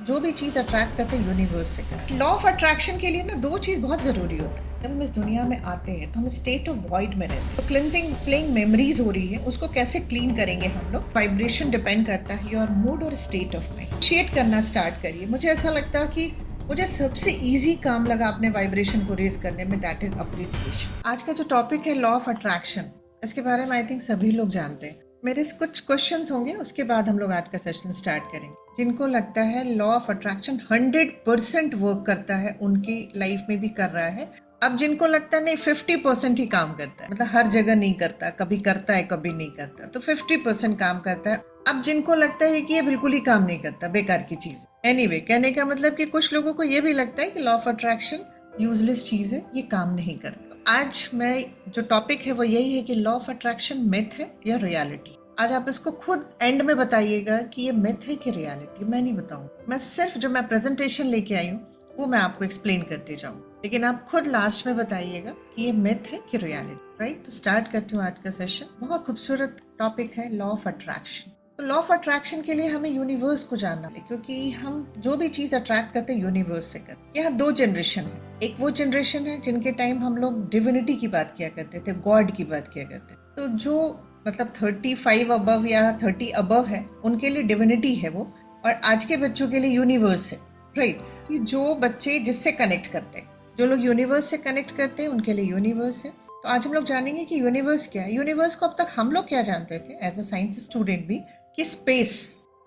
जो भी चीज़ अट्रैक्ट करते हैं यूनिवर्स से करते हैं। लॉ ऑफ अट्रैक्शन के लिए ना दो चीज़ बहुत ज़रूरी होता है। जब हम इस दुनिया में आते हैं तो हम स्टेट ऑफ वॉइड में रहते हैं। तो क्लिनजिंग प्लेइंग मेमोरीज हो रही है, उसको कैसे क्लीन करेंगे हम लोग। वाइब्रेशन डिपेंड करता है योर मूड और स्टेट ऑफ माइंड। शेट करना स्टार्ट करिए। मुझे ऐसा लगता है कि मुझे सबसे इजी काम लगा अपने वाइब्रेशन को रेज करने में, दैट इज अप्रिसिएशन। आज का जो टॉपिक है लॉ ऑफ अट्रैक्शन, इसके बारे में आई थिंक सभी लोग जानते हैं। मेरे कुछ क्वेश्चंस होंगे, उसके बाद हम लोग आज का सेशन स्टार्ट करेंगे। जिनको लगता है लॉ ऑफ अट्रैक्शन 100% वर्क करता है, उनकी लाइफ में भी कर रहा है। अब जिनको लगता है नहीं 50% ही काम करता है, मतलब हर जगह नहीं करता, कभी करता है कभी नहीं करता, तो 50% काम करता है। अब जिनको लगता है कि ये बिल्कुल ही काम नहीं करता, बेकार की चीज। एनीवे, कहने का मतलब कि कुछ लोगों को ये भी लगता है कि लॉ ऑफ अट्रैक्शन यूजलेस चीज है, ये काम नहीं करता। आज मैं जो टॉपिक है वो यही है कि लॉ ऑफ अट्रैक्शन मिथ है या रियलिटी। आज आप इसको खुद एंड में बताइएगा कि ये मिथ है कि रियलिटी। मैं नहीं बताऊंगा, मैं सिर्फ जो मैं प्रेजेंटेशन लेके आई हूँ वो मैं आपको एक्सप्लेन करते जाऊँ, लेकिन आप खुद लास्ट में बताइएगा कि ये मिथ है कि रियलिटी। राइट, तो स्टार्ट करती हूँ आज का सेशन। बहुत खूबसूरत टॉपिक है लॉ ऑफ अट्रैक्शन। तो लॉ ऑफ अट्रैक्शन के लिए हमें यूनिवर्स को जानना है, क्योंकि हम जो भी चीज अट्रैक्ट करते हैं यूनिवर्स से करते। यहाँ दो जनरेशन है। एक वो जनरेशन है जिनके टाइम हम लोग डिविनिटी की बात किया करते थे, गॉड की बात किया करते थे। तो जो मतलब 35 अबव या 30 अबव है, उनके लिए डिविनिटी है वो, और आज के बच्चों के लिए यूनिवर्स है। राइट, कि जो बच्चे जिससे कनेक्ट करते हैं, जो लोग यूनिवर्स से कनेक्ट करते हैं, उनके लिए यूनिवर्स है। तो आज हम लोग जानेंगे कि यूनिवर्स क्या है। यूनिवर्स को अब तक हम लोग क्या जानते थे एज अ साइंस स्टूडेंट भी, कि स्पेस,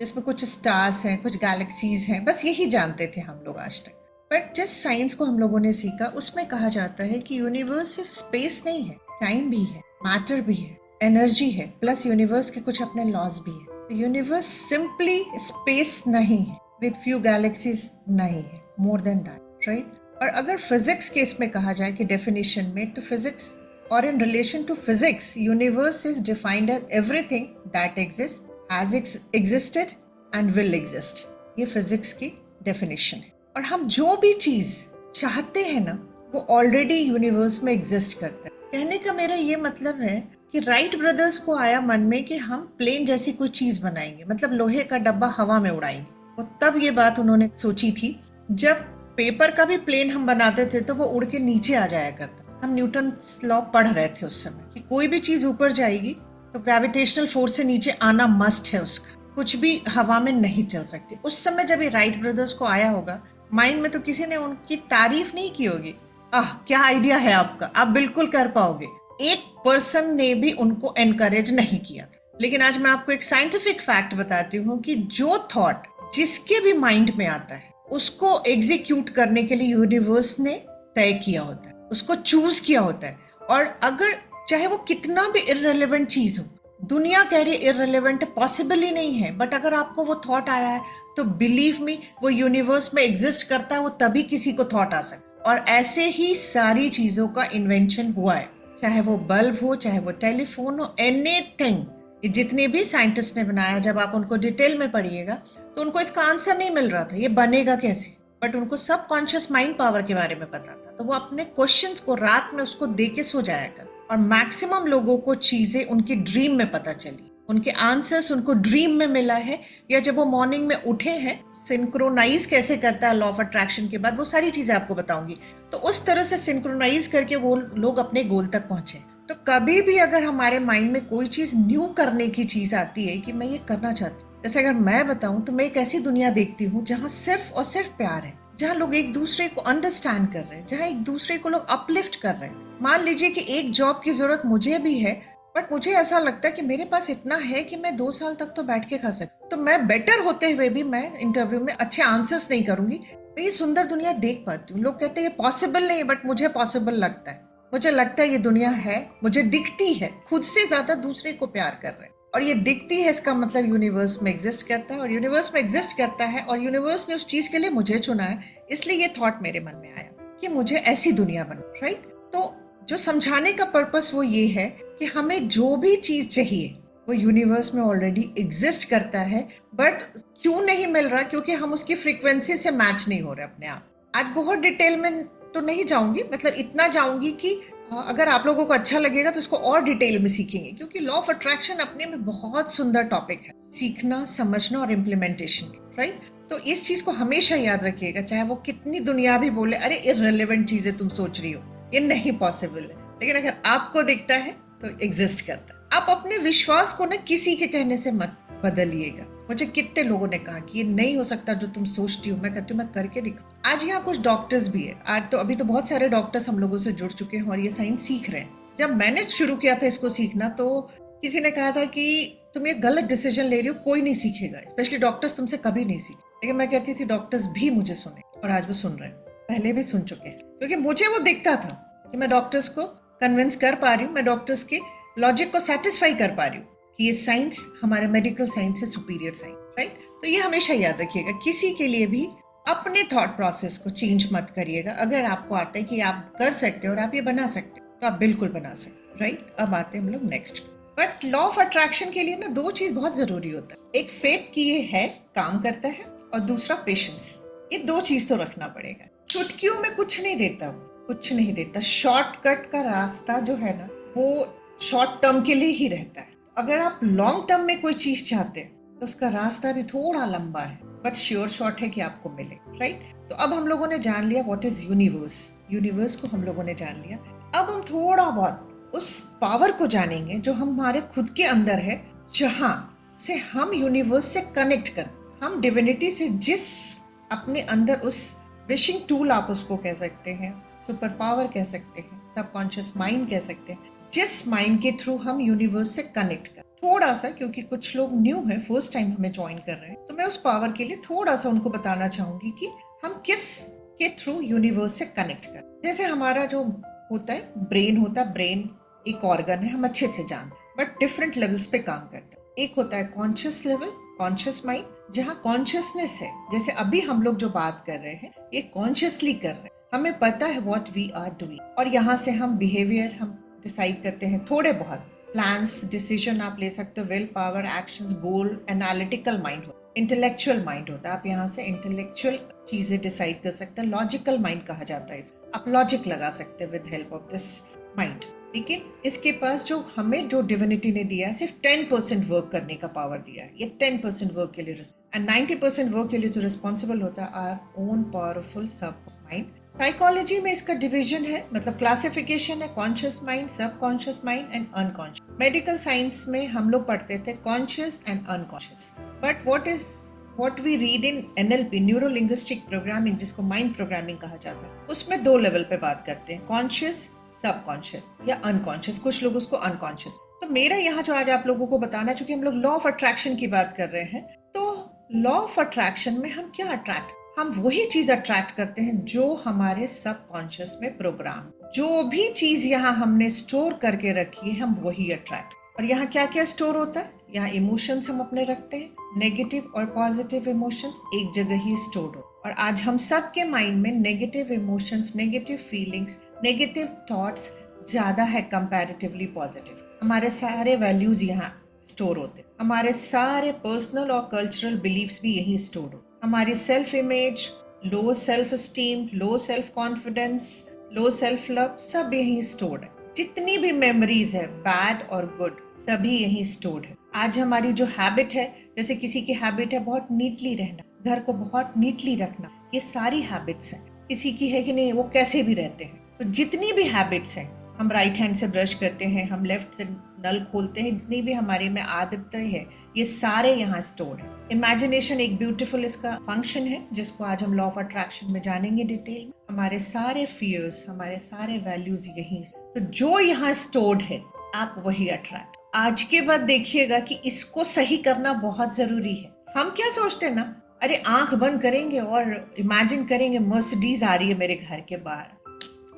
जिसमें कुछ स्टार्स हैं, कुछ गैलेक्सीज हैं, बस यही जानते थे हम लोग आज तक। बट जिस साइंस को हम लोगों ने सीखा उसमें कहा जाता है कि यूनिवर्स सिर्फ स्पेस नहीं है, टाइम भी है, मैटर भी है, एनर्जी है, प्लस यूनिवर्स के कुछ अपने लॉज भी है। यूनिवर्स सिंपली स्पेस नहीं है विद फ्यू गैलेक्सीज नहीं है, मोर देन दैट। राइट, और अगर फिजिक्स के इसमें कहा जाए कि डेफिनेशन में, तो फिजिक्स और in relation to physics, universe is defined as everything that exist, has existed and will exist। ये फिजिक्स की डेफिनेशन है। और हम जो भी चीज चाहते हैं ना, वो ऑलरेडी यूनिवर्स में एग्जिस्ट करता है। कहने का मेरा ये मतलब है कि राइट ब्रदर्स को आया मन में कि हम प्लेन जैसी कोई चीज बनाएंगे, मतलब लोहे का डब्बा हवा में उड़ाएंगे। वो तब ये बात उन्होंने सोची थी जब पेपर का भी प्लेन हम बनाते थे तो वो उड़ के नीचे आ जाया करता। हम न्यूटन लॉ पढ़ रहे थे उस समय कि कोई भी चीज ऊपर जाएगी तो ग्रेविटेशनल फोर्स से नीचे आना मस्ट है उसका, कुछ भी हवा में नहीं चल सकती। उस समय जब ये राइट ब्रदर्स को आया होगा माइंड में, तो किसी ने उनकी तारीफ नहीं की होगी, आह क्या आइडिया है आपका, आप बिल्कुल कर पाओगे। एक पर्सन ने भी उनको एनकरेज नहीं किया था। लेकिन आज मैं आपको एक साइंटिफिक फैक्ट बताती हूँ कि जो थॉट जिसके भी माइंड में आता है उसको एग्जीक्यूट करने के लिए यूनिवर्स ने तय किया होता है, उसको चूज किया होता है। और अगर चाहे वो कितना भी इररिलेवेंट चीज हो, दुनिया कह रही है इररिलेवेंट पॉसिबल ही नहीं है, बट अगर आपको वो थॉट आया है तो बिलीव मी वो यूनिवर्स में एग्जिस्ट करता है, वो तभी किसी को थॉट आ सकता। और ऐसे ही सारी चीजों का इन्वेंशन हुआ है, चाहे वो बल्ब हो, चाहे वो टेलीफोन हो, एनीथिंग। जितने भी साइंटिस्ट ने बनाया, जब आप उनको डिटेल में पढ़िएगा तो उनको इसका आंसर नहीं मिल रहा था, ये बनेगा कैसे, बट उनको सब कॉन्शियस माइंड पावर के बारे में पता था। तो वो अपने क्वेश्चंस को रात में उसको दे के सो जाया कर। और मैक्सिमम लोगों को चीजें उनकी ड्रीम में पता चली, उनके आंसर्स उनको ड्रीम में मिला है, या जब वो मॉर्निंग में उठे हैं। सिंक्रोनाइज कैसे करता है लॉ ऑफ अट्रैक्शन के बाद, वो सारी चीजें आपको बताऊंगी। तो उस तरह से सिंक्रोनाइज करके वो लोग अपने गोल तक पहुंचे। तो कभी भी अगर हमारे माइंड में कोई चीज न्यू करने की चीज आती है कि मैं ये करना चाहती हूँ, जैसे अगर मैं बताऊं तो मैं एक ऐसी दुनिया देखती हूँ जहाँ सिर्फ और सिर्फ प्यार है, जहाँ लोग एक दूसरे को अंडरस्टैंड कर रहे हैं, जहाँ एक दूसरे को लोग अपलिफ्ट कर रहे हैं। मान लीजिए कि एक जॉब की जरूरत मुझे भी है, बट मुझे ऐसा लगता है कि मेरे पास इतना है कि मैं 2 साल तक तो बैठ के खा सकती, तो मैं बेटर होते हुए भी मैं इंटरव्यू में अच्छे आंसर्स नहीं करूंगी। मैं ये सुंदर दुनिया देख पाती हूँ। लोग कहते हैं ये पॉसिबल नहीं है, बट मुझे पॉसिबल लगता है। मुझे लगता है ये दुनिया है, मुझे दिखती है, खुद से ज्यादा दूसरे को प्यार कर रहे हैं, और ये दिखती है, इसका मतलब यूनिवर्स में एग्जिस्ट करता है। और यूनिवर्स में एग्जिस्ट करता है और यूनिवर्स ने उस चीज के लिए मुझे चुना है, इसलिए ये थॉट मेरे मन में आया कि मुझे ऐसी दुनिया बना। राइट, तो जो समझाने का पर्पस वो ये है कि हमें जो भी चीज चाहिए वो यूनिवर्स में ऑलरेडी एग्जिस्ट करता है, बट क्यों नहीं मिल रहा, क्योंकि हम उसकी फ्रीक्वेंसी से मैच नहीं हो रहे अपने आप। आज बहुत डिटेल में तो नहीं जाऊंगी, मतलब इतना जाऊंगी कि अगर आप लोगों को अच्छा लगेगा तो इसको और डिटेल में सीखेंगे, क्योंकि लॉ ऑफ अट्रैक्शन अपने में बहुत सुंदर टॉपिक है, सीखना, समझना और इम्प्लीमेंटेशन। राइट, तो इस चीज को हमेशा याद रखिएगा, चाहे वो कितनी दुनिया भी बोले अरे इररिलेवेंट चीजें तुम सोच रही हो, ये नहीं पॉसिबल है, लेकिन अगर आपको दिखता है तो एग्जिस्ट करता है। आप अपने विश्वास को ना किसी के कहने से मत बदलिएगा। मुझे कितने लोगों ने कहा कि ये नहीं हो सकता जो तुम सोचती हो, मैं कहती हूँ मैं करके दिखा। आज यहाँ कुछ डॉक्टर्स भी है, आज तो अभी तो बहुत सारे डॉक्टर्स हम लोगों से जुड़ चुके हैं और ये साइंस सीख रहे हैं। जब मैंने शुरू किया था इसको सीखना तो किसी ने कहा था कि तुम ये गलत डिसीजन ले रही हो, कोई नहीं सीखेगा, स्पेशली डॉक्टर्स तुमसे कभी नहीं सीखे। लेकिन मैं कहती थी डॉक्टर्स भी मुझे सुने, और आज वो सुन रहे हैं, पहले भी सुन चुके हैं, क्योंकि मुझे वो दिखता था कि मैं डॉक्टर्स को कन्विंस कर पा रही हूँ, मैं डॉक्टर्स के लॉजिक को सेटिस्फाई कर पा रही हूँ कि ये साइंस हमारे मेडिकल साइंस से सुपीरियर साइंस, राइट। तो ये हमेशा याद रखिएगा, किसी के लिए भी अपने थॉट प्रोसेस को चेंज मत करिएगा। अगर आपको आता है कि आप कर सकते हो और आप ये बना सकते हो तो आप बिल्कुल बना सकते हो, राइट। अब आते हैं हम लोग next. But law of attraction के लिए ना दो चीज बहुत जरूरी होता है, एक फेथ की ये है काम करता है, और दूसरा पेशेंस। ये दो चीज तो रखना पड़ेगा। चुटकियों में कुछ नहीं देता, कुछ नहीं देता। शॉर्टकट का रास्ता जो है ना वो शॉर्ट टर्म के लिए ही रहता है। अगर आप लॉन्ग टर्म में कोई चीज चाहते हैं तो उसका रास्ता भी थोड़ा लंबा है, बट श्योर शॉट है कि आपको मिले, राइट। तो अब हम लोगों ने जान लिया व्हाट इज यूनिवर्स, यूनिवर्स को हम लोगों ने जान लिया। अब हम थोड़ा बहुत उस पावर को जानेंगे जो हमारे खुद के अंदर है, जहां से हम यूनिवर्स से कनेक्ट कर, हम डिविनिटी से जिस अपने अंदर उस विशिंग टूल आप उसको कह सकते हैं, सुपर पावर कह सकते हैं, सबकॉन्शियस माइंड कह सकते हैं, जिस माइंड के थ्रू हम यूनिवर्स से कनेक्ट कर। थोड़ा सा, क्योंकि कुछ लोग न्यू है, फर्स्ट टाइम हमें ज्वाइन कर रहे हैं, तो मैं उस पावर के लिए थोड़ा सा उनको बताना चाहूंगी कि हम किस के थ्रू यूनिवर्स से कनेक्ट कर। जैसे हमारा जो होता है ब्रेन होता है, ब्रेन एक ऑर्गन है, हम अच्छे से जानते हैं, बट डिफरेंट लेवल्स पे काम करता है। एक होता है कॉन्शियस लेवल, कॉन्शियस माइंड, जहाँ कॉन्शियसनेस है, जैसे अभी हम लोग जो बात कर रहे हैं ये कॉन्शियसली कर रहे हैं, हमें पता है व्हाट वी आर डूइंग, और यहाँ से हम बिहेवियर हम डिसाइड करते हैं, थोड़े बहुत प्लान्स, डिसीजन आप ले सकते हो, will power, actions, goal, analytical mind होता है, इंटेलेक्चुअल माइंड होता है, आप यहाँ से इंटेलेक्चुअल चीजें डिसाइड कर सकते हैं, लॉजिकल माइंड कहा जाता है इसको, आप लॉजिक लगा सकते हैं with help of this mind. लेकिन इसके पास जो हमें जो डिविनिटी ने दिया है सिर्फ 10% वर्क करने का पावर दिया है, ये 10% वर्क के लिए एंड 90% वर्क के लिए जो रिस्पॉन्सिबल होता है our own powerful subconscious mind. Psychology में इसका डिवीजन है, मतलब क्लासिफिकेशन है, conscious mind, subconscious mind and unconscious. Medical science में हम लोग पढ़ते थे conscious and unconscious, but what we read in NLP, neuro linguistic programming, जिसको माइंड प्रोग्रामिंग कहा जाता है, उसमें दो लेवल पे बात करते हैं, कॉन्शियस, सबकॉन्शियस या अनकॉन्शियस, कुछ लोग उसको अनकॉन्शियस। तो मेरा यहाँ जो आज आप लोगों को बताना, चूंकि हम लोग लॉ ऑफ अट्रैक्शन की बात कर रहे हैं, तो लॉ ऑफ अट्रैक्शन में हम क्या अट्रैक्ट, हम वही चीज अट्रैक्ट करते हैं जो हमारे सबकॉन्शियस में प्रोग्राम, जो भी चीज यहाँ हमने स्टोर करके रखी है हम वही अट्रैक्ट। और यहाँ क्या क्या स्टोर होता है, यहाँ इमोशंस हम अपने रखते हैं, नेगेटिव और पॉजिटिव इमोशंस एक जगह ही स्टोर हो। और आज हम सब के माइंड में negative emotions, negative feelings, negative thoughts ज्यादा है कंपैरेटिवली पॉजिटिव। हमारे सारे वैल्यूज यहाँ स्टोर होते हैं, हमारे सारे पर्सनल और कल्चरल बिलीव्स भी यही स्टोर हो, हमारी self image, low self esteem, low self confidence, low self love, सब यही स्टोर्ड है। जितनी भी मेमोरीज है बैड और गुड सभी यही स्टोर्ड है। आज हमारी जो हैबिट है, जैसे किसी की हैबिट है बहुत नीटली रहना, घर को बहुत नीटली रखना, ये सारी हैबिट्स हैं। किसी की है कि नहीं, वो कैसे भी रहते हैं। तो जितनी भी हैबिट्स हैं, हम राइट हैंड से ब्रश करते हैं, हम लेफ्ट से नल खोलते हैं, जितनी भी हमारे में आदतें हैं, ये सारे यहाँ स्टोर्ड है। इमेजिनेशन एक ब्यूटीफुल इसका फंक्शन है, जिसको आज हम लॉ ऑफ अट्रैक्शन में जानेंगे डिटेल में। हमारे सारे फियर्स, हमारे सारे वैल्यूज यही, तो जो यहाँ स्टोर्ड है आप वही अट्रैक्ट। आज के बाद देखिएगा कि इसको सही करना बहुत जरूरी है। हम क्या सोचते हैं ना, अरे आंख बंद करेंगे और इमेजिन करेंगे मर्सिडीज आ रही है मेरे घर के बाहर,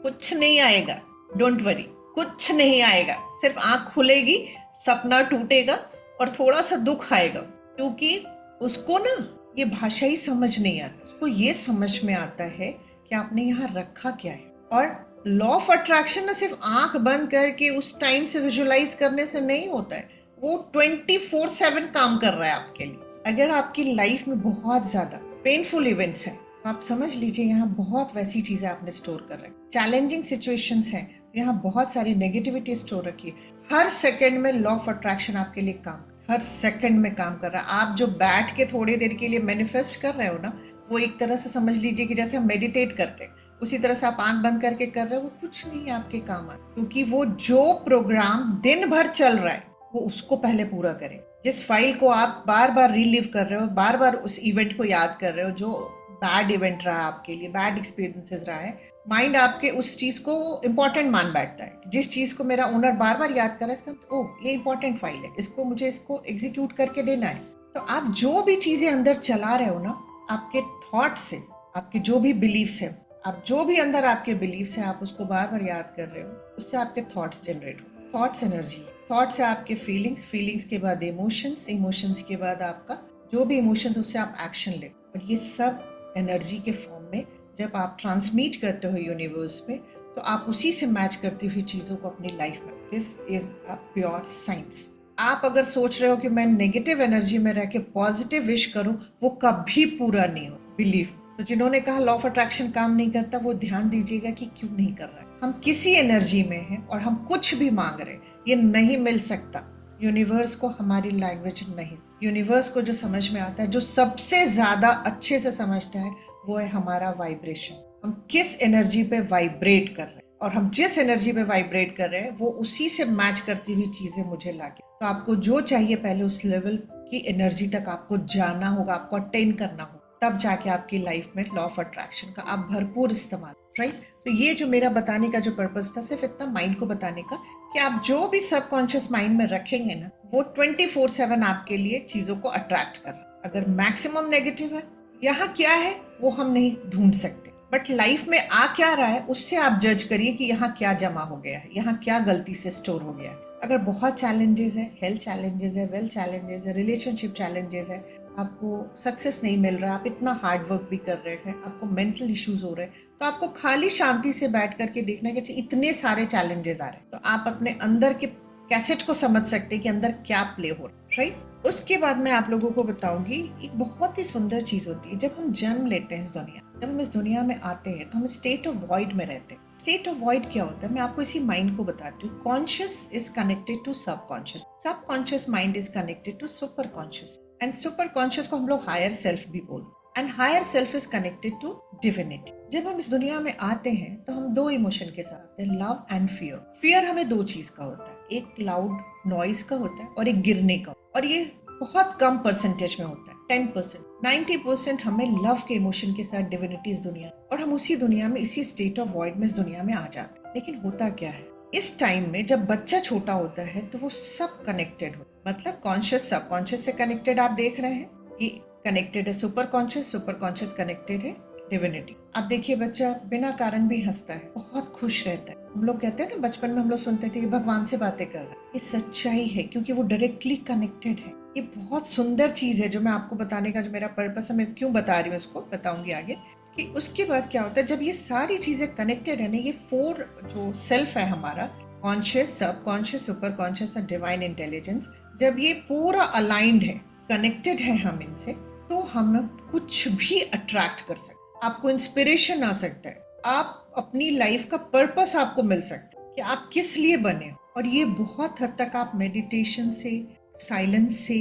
कुछ नहीं आएगा, डोंट वरी, कुछ नहीं आएगा। सिर्फ आंख खुलेगी, सपना टूटेगा और थोड़ा सा दुख आएगा, क्योंकि उसको ना ये भाषा ही समझ नहीं आती, उसको ये समझ में आता है कि आपने यहाँ रखा क्या है। और लॉ ऑफ अट्रैक्शन ना सिर्फ आंख बंद करके उस टाइम से विजुअलाइज करने से नहीं होता है, वो 24/7 काम कर रहा है आपके लिए। अगर आपकी लाइफ में बहुत ज्यादा पेनफुल इवेंट्स हैं तो आप समझ लीजिए यहाँ बहुत वैसी चीजें आपने स्टोर कर रखी, चैलेंजिंग सिचुएशंस हैं, यहाँ बहुत सारी नेगेटिविटी स्टोर रखी है। हर सेकंड में लॉ ऑफ अट्रैक्शन आपके लिए काम, हर सेकंड में काम कर रहा है। आप जो बैठ के थोड़ी देर के लिए मैनिफेस्ट कर रहे हो ना, वो एक तरह से समझ लीजिए कि जैसे हम मेडिटेट करते हैं, उसी तरह से आप आंख बंद करके कर रहे हो, वो कुछ नहीं आपके काम आए, क्योंकि वो जो प्रोग्राम दिन भर चल रहा है वो उसको पहले पूरा करें। जिस फाइल को आप बार बार रिलीव कर रहे हो, बार बार उस इवेंट को याद कर रहे हो, जो बैड इवेंट रहा आपके लिए, बैड एक्सपीरियंसेस रहा है, माइंड आपके उस चीज को इम्पोर्टेंट मान बैठता है। जिस चीज को मेरा ओनर बार बार याद कर रहा है, इसका ओह ये इंपॉर्टेंट फाइल है, इसको मुझे इसको एग्जीक्यूट करके देना है। तो आप जो भी चीजें अंदर चला रहे हो ना, आपके थॉट से, आपके जो भी बिलीव्स है, आप जो भी अंदर आपके बिलीव्स है, आप उसको बार बार याद कर रहे हो, उससे आपके थॉट्स जनरेट हो। थॉट्स एनर्जी, थॉट से आपके फीलिंग्स, फीलिंग्स के बाद इमोशंस, इमोशंस के बाद आपका जो भी इमोशंस, उससे आप एक्शन ले। और ये सब एनर्जी के फॉर्म में जब आप ट्रांसमिट करते हो यूनिवर्स में, तो आप उसी से मैच करती हुई चीज़ों को अपनी लाइफ में, this is a pure science. आप अगर सोच रहे हो कि मैं नेगेटिव एनर्जी में रह के पॉजिटिव विश करूं, वो कभी पूरा नहीं हो, बिलीव। तो जिन्होंने कहा लॉ ऑफ अट्रैक्शन काम नहीं करता, वो ध्यान दीजिएगा कि क्यों नहीं कर रहा है। हम किसी एनर्जी में हैं और हम कुछ भी मांग रहे हैं, ये नहीं मिल सकता। यूनिवर्स को हमारी लैंग्वेज नहीं, यूनिवर्स को जो समझ में आता है, जो सबसे ज्यादा अच्छे से समझता है, वो है हमारा वाइब्रेशन। हम किस एनर्जी पे वाइब्रेट कर रहे हैं, और हम जिस एनर्जी पे वाइब्रेट कर रहे हैं, वो उसी से मैच करती हुई चीजें मुझे लागे। तो आपको जो चाहिए, पहले उस लेवल की एनर्जी तक आपको जाना होगा, आपको अटेन करना होगा, तब जाके आपकी लाइफ में लॉ ऑफ अट्रैक्शन का आप भरपूर इस्तेमाल, राइट। तो ये जो मेरा बताने का जो पर्पस था, सिर्फ इतना माइंड को बताने का कि आप जो भी सबकॉन्शियस माइंड में रखेंगे ना, वो 24/7 आपके लिए चीजों को अट्रैक्ट कर रहा है। अगर मैक्सिमम नेगेटिव है, यहाँ क्या है वो हम नहीं ढूंढ सकते, बट लाइफ में आ क्या रहा है उससे आप जज करिए कि यहाँ क्या जमा हो गया है, यहाँ क्या गलती से स्टोर हो गया है। अगर बहुत चैलेंजेस है, हेल्थ चैलेंजेस है, वेल्थ चैलेंजेस है, रिलेशनशिप चैलेंजेस है, आपको सक्सेस नहीं मिल रहा, आप इतना हार्ड वर्क भी कर रहे हैं, आपको मेंटल इश्यूज हो रहे हैं, तो आपको खाली शांति से बैठ करके देखना कि इतने सारे चैलेंजेस आ रहे हैं, तो आप अपने अंदर के कैसेट को समझ सकते हैं कि अंदर क्या प्ले हो रहा है, राइट। उसके बाद मैं आप लोगों को बताऊंगी, एक बहुत ही सुंदर चीज होती है, जब हम जन्म लेते हैं इस दुनिया, जब हम इस दुनिया में आते हैं, तो हम स्टेट ऑफ वॉइड में रहते हैं। स्टेट ऑफ वॉइड क्या होता है, मैं आपको इसी माइंड को बताती हूँ। Conscious is connected to subconscious, subconscious mind is connected to super conscious, and super conscious को हम लोग हायर सेल्फ भी बोलते हैं, and higher self is connected to divinity. जब हम इस दुनिया में आते हैं, तो हम दो इमोशन के साथ आते हैं, लव एंड फियर। फियर हमें दो चीज का होता है, एक लाउड नॉइज का होता है और एक गिरने का, और ये बहुत कम परसेंटेज में होता है, 10%। 90% हमें लव के इमोशन के साथ डिविनिटी इस दुनिया, और हम उसी दुनिया में, इसी स्टेट ऑफ वॉइड में इस दुनिया में आ जाते हैं। लेकिन होता क्या है, इस टाइम में जब बच्चा छोटा होता है, तो वो सब कनेक्टेड होता है, मतलब कॉन्शियस सब कॉन्शियस से कनेक्टेड, आप देख रहे हैं ये कनेक्टेड है सुपर कॉन्शियस कनेक्टेड है डिविनिटी। आप देखिए बच्चा बिना कारण भी हंसता है, बहुत खुश रहता है। हम लोग कहते हैं ना, बचपन में हम लोग सुनते थे कि भगवान से बातें कर रहा है, ये सच्चाई है, क्योंकि वो डायरेक्टली कनेक्टेड है। ये बहुत सुंदर चीज है जो मैं आपको बताने का जो मेरा पर्पस है, मैं क्यों बता रही हूँ इसको बताऊंगी आगे, कि उसके बाद क्या होता है जब ये सारी चीजें कनेक्टेड है ना, ये 4 जो सेल्फ है हमारा, कॉन्शियस, सब कॉन्शियस, सुपर कॉन्शियस और डिवाइन इंटेलिजेंस, जब ये पूरा अलाइंड है, कनेक्टेड है हम इनसे, तो हम कुछ भी अट्रैक्ट कर सकते, आपको इंस्पिरेशन आ सकता है, आप अपनी लाइफ का पर्पस आपको मिल सकता है कि आप किस लिए बने, और ये बहुत हद तक आप मेडिटेशन से, साइलेंस से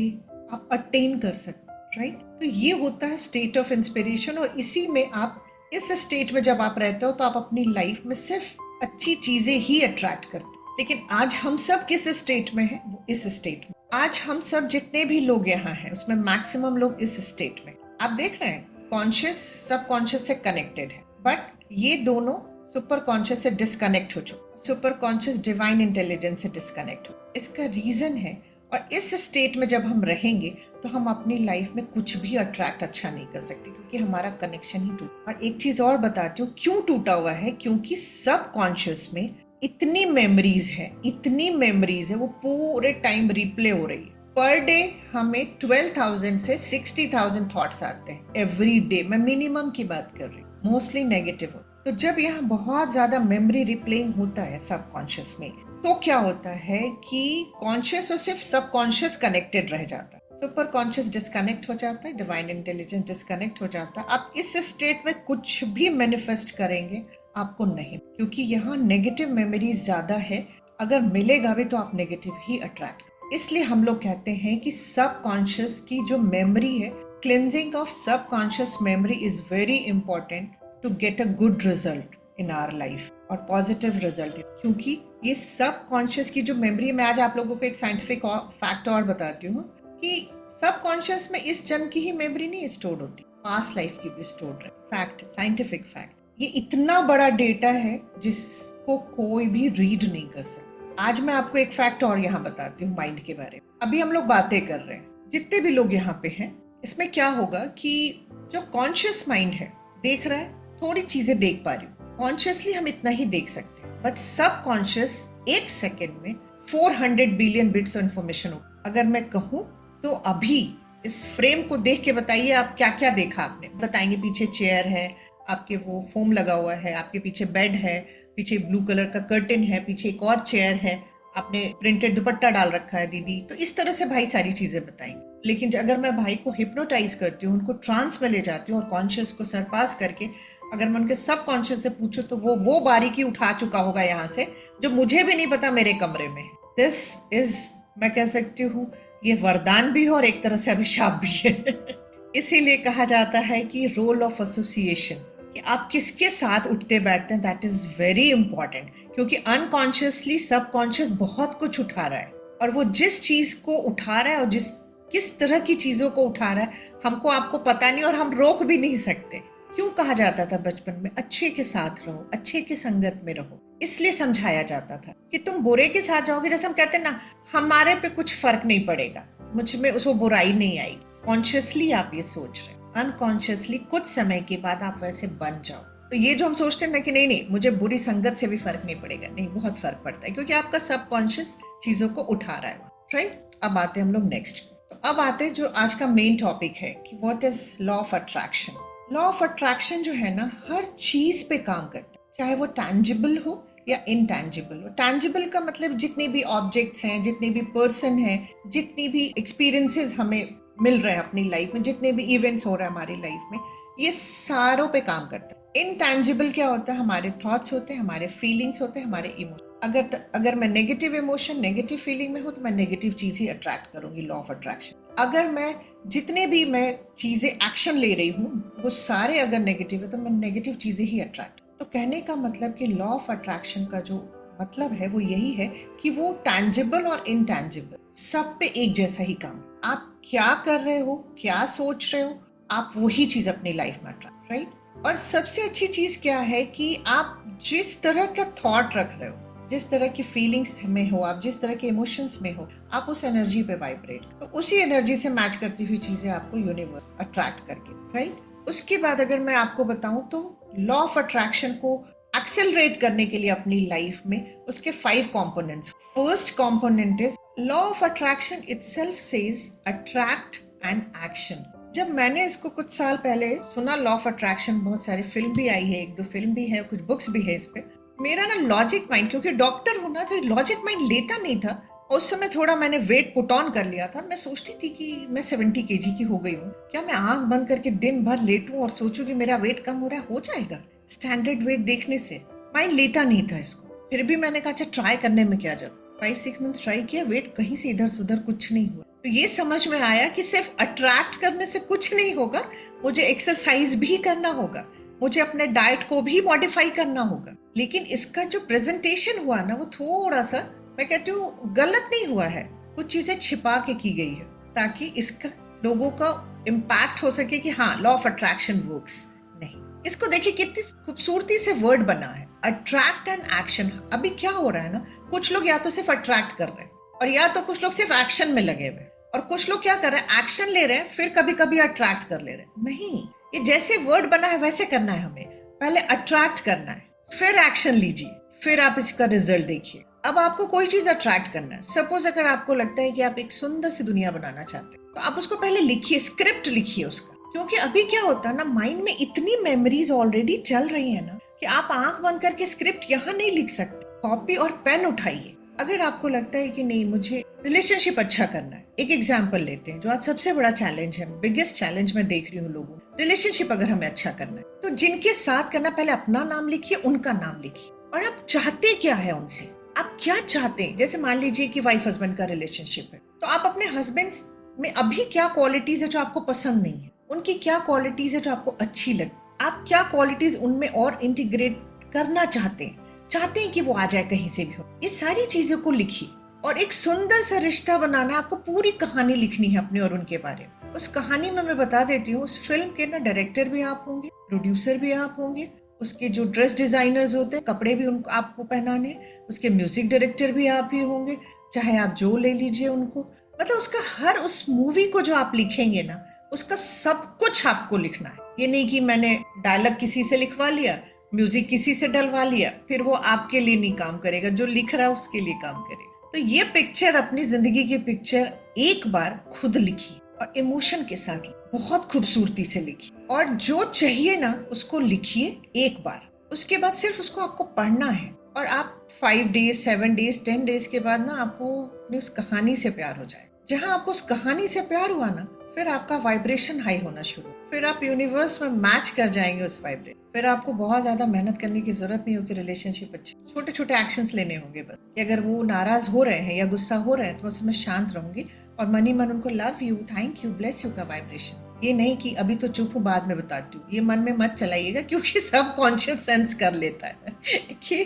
आप अटेन कर सकते हैं, राइट। तो ये होता है स्टेट ऑफ इंस्पिरेशन, और इसी में आप, इस स्टेट में जब आप रहते हो, तो आप अपनी लाइफ में सिर्फ अच्छी चीजें ही अट्रैक्ट करते हैं। लेकिन आज हम सब किस स्टेट में हैं, वो इस स्टेट में, आज हम सब जितने भी लोग यहाँ हैं, उसमें मैक्सिमम लोग इस स्टेट में, आप देख रहे हैं, कॉन्शियस सब कॉन्शियस से कनेक्टेड है, बट ये दोनों सुपर कॉन्शियस से डिस्कनेक्ट हो चुके, सुपर कॉन्शियस डिवाइन इंटेलिजेंस से डिस्कनेक्ट हो। इसका रीजन है, और इस स्टेट में जब हम रहेंगे, तो हम अपनी लाइफ में कुछ भी अट्रैक्ट अच्छा नहीं कर सकते, क्योंकि हमारा कनेक्शन ही टूटा। और एक चीज और बताती हूँ क्यों टूटा हुआ है, क्योंकि सब कॉन्शियस में इतनी मेमोरीज है, इतनी मेमोरीज है, वो पूरे टाइम रिप्ले हो रही है। पर डे हमें 12,000 से 60,000 थॉट्स आते हैं एवरी डे, मैं मिनिमम की बात कर रही हूँ, मोस्टली नेगेटिव हो। तो जब यहाँ बहुत ज्यादा मेमोरी रिप्लेइंग होता है सबकॉन्शियस में, तो क्या होता है कि कॉन्शियस और सिर्फ सबकॉन्शियस कनेक्टेड रह जाता है, सुपर कॉन्शियस डिस्कनेक्ट हो जाता है, डिवाइन इंटेलिजेंस डिस्कनेक्ट हो जाता है। आप इस स्टेट में कुछ भी मैनिफेस्ट करेंगे आपको नहीं, क्योंकि यहाँ नेगेटिव मेमोरीज ज्यादा है, अगर मिलेगा भी तो आप नेगेटिव ही अट्रैक्ट, इसलिए हम लोग कहते हैं कि सबकॉन्शियस की जो मेमोरी है, cleansing of subconscious memory is very important to get a good result in our life और पॉजिटिव रिजल्ट। क्योंकि ये सबकॉन्शियस की जो मेमोरी है, मैं आज आप लोगों को एक साइंटिफिक फैक्ट और बताती हूँ कि सबकॉन्शियस में इस जन्म की ही मेमोरी नहीं स्टोर होती, पास्ट लाइफ की भी स्टोर रहे। Fact, scientific fact. ये इतना बड़ा डेटा है जिसको कोई भी रीड नहीं कर सकता। आज मैं आपको एक फैक्ट और यहाँ बताती हूँ माइंड के बारे में। अभी हम लोग बातें कर रहे हैं, जितने भी लोग यहाँ पे हैं, इसमें क्या होगा कि जो कॉन्शियस माइंड है देख रहा है, थोड़ी चीजें देख पा रही हूँ, कॉन्शियसली हम इतना ही देख सकते हैं, बट सब कॉन्शियस एक सेकेंड में 400 बिलियन बिट्स ऑफ इंफॉर्मेशन हो। अगर मैं कहूँ तो अभी इस फ्रेम को देख के बताइए आप क्या क्या देखा आपने। बताएंगे पीछे चेयर है, आपके वो फोम लगा हुआ है, आपके पीछे बेड है, पीछे ब्लू कलर का कर्टन है, पीछे एक और चेयर है, आपने प्रिंटेड दुपट्टा डाल रखा है दीदी। तो इस तरह से भाई सारी चीजें बताएंगे। लेकिन अगर मैं भाई को हिप्नोटाइज करती हूँ, उनको ट्रांस में ले जाती हूँ और कॉन्शियस को सरपास करके अगर मैं उनके सब कॉन्शियस से पूछूं तो वो बारीकी उठा चुका होगा यहाँ से जो मुझे भी नहीं पता मेरे कमरे में है। दिस इज, मैं कह सकती हूँ, ये वरदान भी है और एक तरह से अभिशाप भी है। इसीलिए कहा जाता है कि रोल ऑफ एसोसिएशन, कि आप किसके साथ उठते बैठते हैं, दैट इज वेरी इंपॉर्टेंट। क्योंकि अनकॉन्शियसली सबकॉन्शियस बहुत कुछ उठा रहा है और वो जिस चीज को उठा रहा है और किस तरह की चीजों को उठा रहा है हमको आपको पता नहीं और हम रोक भी नहीं सकते। क्यों कहा जाता था बचपन में अच्छे के साथ रहो, अच्छे की संगत में रहो, इसलिए समझाया जाता था कि तुम बुरे के साथ जाओगे, जैसे हम कहते हैं ना, हमारे पे कुछ फर्क नहीं पड़ेगा, मुझ में उसको बुराई नहीं आएगी। कॉन्शियसली आप ये सोच रहे, अनकॉन्शियसली कुछ समय के बाद आप वैसे बन जाओ। तो ये जो हम सोचते हैं ना कि नहीं नहीं मुझे बुरी संगत से भी फर्क नहीं पड़ेगा, नहीं, बहुत फर्क पड़ता है क्योंकि आपका सबकॉन्शियस चीजों को उठा रहा है, राइट। अब आते हैं हम लोग नेक्स्ट। तो अब आते हैं जो आज का मेन टॉपिक है कि what is law of attraction. Law of attraction जो है ना, हर चीज पे काम करता है, चाहे वो टैंजिबल हो या इनटैंजिबल हो। टैंजिबल का मतलब जितने भी ऑब्जेक्ट्स हैं, जितने भी पर्सन हैं, जितनी भी एक्सपीरियंसेस हमें मिल रहे हैं अपनी लाइफ में, जितने भी इवेंट्स हो रहे हैं हमारी लाइफ में, ये सारों पे काम करता है। इनटैंजिबल क्या होता है, हमारे थॉट्स होते हैं, हमारे फीलिंग्स होते हैं, हमारे इमोशन। अगर मैं नेगेटिव इमोशन, नेगेटिव फीलिंग में हूँ तो मैं नेगेटिव चीज ही अट्रैक्ट करूंगी, लॉ ऑफ अट्रैक्शन। अगर मैं जितने भी मैं चीजें एक्शन ले रही हूँ वो सारे अगर नेगेटिव है तो मैं नेगेटिव चीजें ही अट्रैक्ट। तो कहने का मतलब कि लॉ ऑफ अट्रैक्शन का जो मतलब है वो यही है कि वो टैंजिबल और इनटैंजिबल सब पे एक जैसा ही काम। आप क्या कर रहे हो, क्या सोच रहे हो, आप वही चीज अपनी लाइफ में अट्रैक्ट, राइट। और सबसे अच्छी चीज क्या है कि आप जिस तरह का थॉट रख रहे हो, जिस तरह की फीलिंग्स में हो, आप जिस तरह के इमोशंस में हो, आप उस एनर्जी पे वाइब्रेट, तो उसी एनर्जी से मैच करती हुई चीजें आपको यूनिवर्स अट्रैक्ट करके, राइट। उसके बाद अगर मैं आपको बताऊं तो लॉ ऑफ अट्रैक्शन को एक्सेलरेट करने के लिए अपनी लाइफ में उसके 5 components. First component is law of attraction itself says attract and action. जब मैंने इसको कुछ साल पहले सुना लॉ ऑफ अट्रैक्शन, बहुत सारी फिल्म भी आई है, 1-2 फिल्म भी है, कुछ बुक्स भी है इस पे, मेरा ना लॉजिक माइंड, क्योंकि डॉक्टर हूं ना तो लॉजिक माइंड लेता नहीं था। उस समय थोड़ा मैंने वेट पुट ऑन कर लिया था। मैं सोचती थी कि मैं 70 kg की हो गई हूँ, क्या मैं आंख बंद करके दिन भर लेटूं और सोचूं कि मेरा वेट कम हो रहा है, हो जाएगा स्टैंडर्ड वेट देखने से। माइंड लेता नहीं था इसको। फिर भी मैंने कहा अच्छा ट्राई करने में क्या जाता। 5-6 मंथ ट्राई किया, वेट कहीं से इधर से उधर कुछ नहीं हुआ। तो ये समझ में आया कि सिर्फ अट्रैक्ट करने से कुछ नहीं होगा, मुझे एक्सरसाइज भी करना होगा, मुझे अपने डाइट को भी मॉडिफाई करना होगा। लेकिन इसका जो प्रेजेंटेशन हुआ ना वो थोड़ा सा, मैं कहती हूँ, गलत नहीं हुआ है, कुछ चीजें छिपा के की गई है ताकि इसका लोगों का इम्पैक्ट हो सके कि हाँ लॉ ऑफ अट्रैक्शन वर्क्स। नहीं, इसको देखिए कितनी खूबसूरती से वर्ड बना है, अट्रैक्ट एंड एक्शन। अभी क्या हो रहा है ना, कुछ लोग या तो सिर्फ अट्रैक्ट कर रहे हैं और या तो कुछ लोग सिर्फ एक्शन में लगे हुए, और कुछ लोग क्या कर रहे हैं, एक्शन ले रहे हैं फिर कभी कभी अट्रैक्ट कर ले रहे हैं। नहीं, ये जैसे वर्ड बना है वैसे करना है हमें। पहले अट्रैक्ट करना है, फिर एक्शन लीजिए, फिर आप इसका रिजल्ट देखिए। अब आपको कोई चीज अट्रैक्ट करना है, सपोज अगर आपको लगता है कि आप एक सुंदर सी दुनिया बनाना चाहते हैं तो आप उसको पहले लिखिए, स्क्रिप्ट लिखिए उसका। क्योंकि अभी क्या होता है ना, माइंड में इतनी मेमोरीज ऑलरेडी चल रही है ना कि आप आंख बंद करके स्क्रिप्ट यहाँ नहीं लिख सकते। कॉपी और पेन उठाइए। अगर आपको लगता है कि नहीं मुझे रिलेशनशिप अच्छा करना है, एक एग्जाम्पल लेते हैं जो आज सबसे बड़ा चैलेंज है, बिगेस्ट चैलेंज मैं देख रही हूँ लोगों, रिलेशनशिप अगर हमें अच्छा करना है तो जिनके साथ करना, पहले अपना नाम लिखिए, उनका नाम लिखिए और आप चाहते क्या है उनसे। आप क्या चाहते हैं। जैसे मान लीजिए कि वाइफ हस्बैंड का रिलेशनशिप है, तो आप अपने हस्बैंड में अभी क्या क्वालिटीज है जो आपको पसंद नहीं है, उनकी क्या क्वालिटीज है जो आपको अच्छी लगे, आप क्या क्वालिटीज उनमें और इंटीग्रेट करना चाहते हैं कि वो आ जाए कहीं से भी हो। ये सारी चीजों को लिखिए और एक सुंदर सा रिश्ता बनाना है। आपको पूरी कहानी लिखनी है अपने और उनके बारे में। उस कहानी में मैं बता देती हूँ, उस फिल्म के ना डायरेक्टर भी आप होंगे, प्रोड्यूसर भी आप होंगे, उसके जो ड्रेस डिजाइनर्स होते हैं, कपड़े भी उनको आपको पहनाने, उसके म्यूजिक डायरेक्टर भी आप ही होंगे, चाहे आप जो ले लीजिए उनको। मतलब उसका हर उस मूवी को जो आप लिखेंगे ना, उसका सब कुछ आपको लिखना है। ये नहीं कि मैंने डायलॉग किसी से लिखवा लिया, म्यूजिक किसी से डलवा लिया, फिर वो आपके लिए नहीं काम करेगा, जो लिख रहा है उसके लिए काम करेगा। तो ये पिक्चर, अपनी जिंदगी की पिक्चर एक बार खुद लिखिए और इमोशन के साथ बहुत खूबसूरती से लिखिए, और जो चाहिए ना उसको लिखिए एक बार। उसके बाद सिर्फ उसको आपको पढ़ना है, और आप 5 डेज 7 डेज 10 डेज के बाद ना आपको उस कहानी से प्यार हो जाए। जहां आपको उस कहानी से प्यार हुआ ना, फिर आपका वाइब्रेशन हाई होना शुरू, फिर आप यूनिवर्स में मैच कर जाएंगे उस वाइब्रेशन। फिर आपको बहुत ज्यादा मेहनत करने की जरूरत नहीं होगी रिलेशनशिप अच्छी। छोटे छोटे एक्शंस लेने होंगे बस, कि अगर वो नाराज हो रहे हैं या गुस्सा हो रहे हैं तो उसमें शांत रहूंगी और मनी मन उनको love you, thank you, bless you का वाइब्रेशन। ये नहीं कि अभी तो चुप हूँ बाद में बताती हूँ, ये मन में मत चलाइएगा, क्योंकि सब कॉन्शियस सेंस कर लेता है कि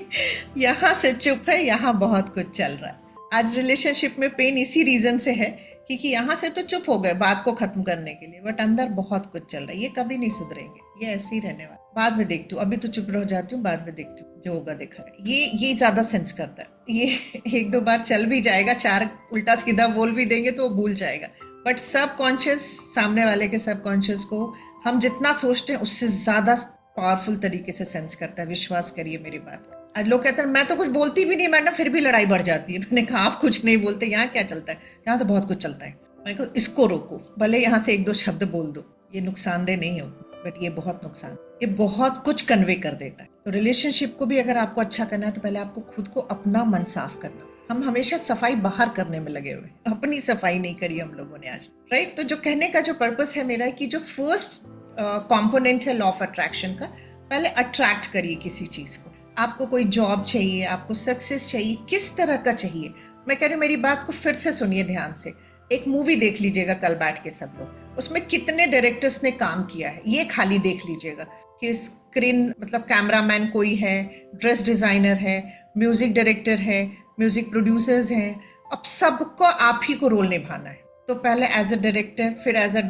यहाँ से चुप है, यहाँ बहुत कुछ चल रहा है। आज रिलेशनशिप में पेन इसी रीजन से है, क्योंकि यहाँ से तो चुप हो गए बात को खत्म करने के लिए, बट अंदर बहुत कुछ चल रहा है। ये कभी नहीं सुधरेंगे, ये ऐसे ही रहने वाला। बाद में देखती हूँ, अभी तो चुप रह जाती हूँ, बाद में देखती हूँ, जो होगा देखा है। ये ज्यादा सेंस करता है। ये 1-2 बार चल भी जाएगा, 4 उल्टा सीधा बोल भी देंगे तो वो भूल जाएगा, बट सब कॉन्शियस, सामने वाले के सब कॉन्शियस को हम जितना सोचते हैं उससे ज्यादा पावरफुल तरीके से सेंस करता है। विश्वास करिए मेरी बात। आज लोग कहते हैं मैं तो कुछ बोलती भी नहीं मैडम, फिर भी लड़ाई बढ़ जाती है। मैंने कहा आप कुछ नहीं बोलते, यहाँ क्या चलता है? यहाँ तो बहुत कुछ चलता है। मैं कहा इसको रोको, भले यहाँ से 1-2 शब्द बोल दो, ये नुकसानदेह नहीं हो, बट ये बहुत नुकसान, ये बहुत कुछ कन्वे कर देता है। तो रिलेशनशिप को भी अगर आपको अच्छा करना है तो पहले आपको खुद को अपना मन साफ करना। हम हमेशा सफाई बाहर करने में लगे हुए, अपनी सफाई नहीं करी हम लोगों ने आज, राइट? तो जो कहने का जो पर्पस है मेरा, कि जो फर्स्ट कंपोनेंट है लॉ ऑफ अट्रैक्शन का, पहले अट्रैक्ट करिए किसी चीज को। आपको कोई जॉब चाहिए, आपको सक्सेस चाहिए, किस तरह का चाहिए? मैं कह रही हूँ, मेरी बात को फिर से सुनिए ध्यान से। एक मूवी देख लीजिएगा कल बैठ के सब लोग, उसमें कितने डायरेक्टर्स ने काम किया है ये खाली देख लीजिएगा, कि स्क्रीन मतलब कैमरामैन कोई है, ड्रेस डिजाइनर है, म्यूजिक डायरेक्टर है, म्यूजिक प्रोड्यूसर्स हैं। अब सबको आप ही को रोल निभाना है। तो पहले एज अ डायरेक्टर, फिर एज अ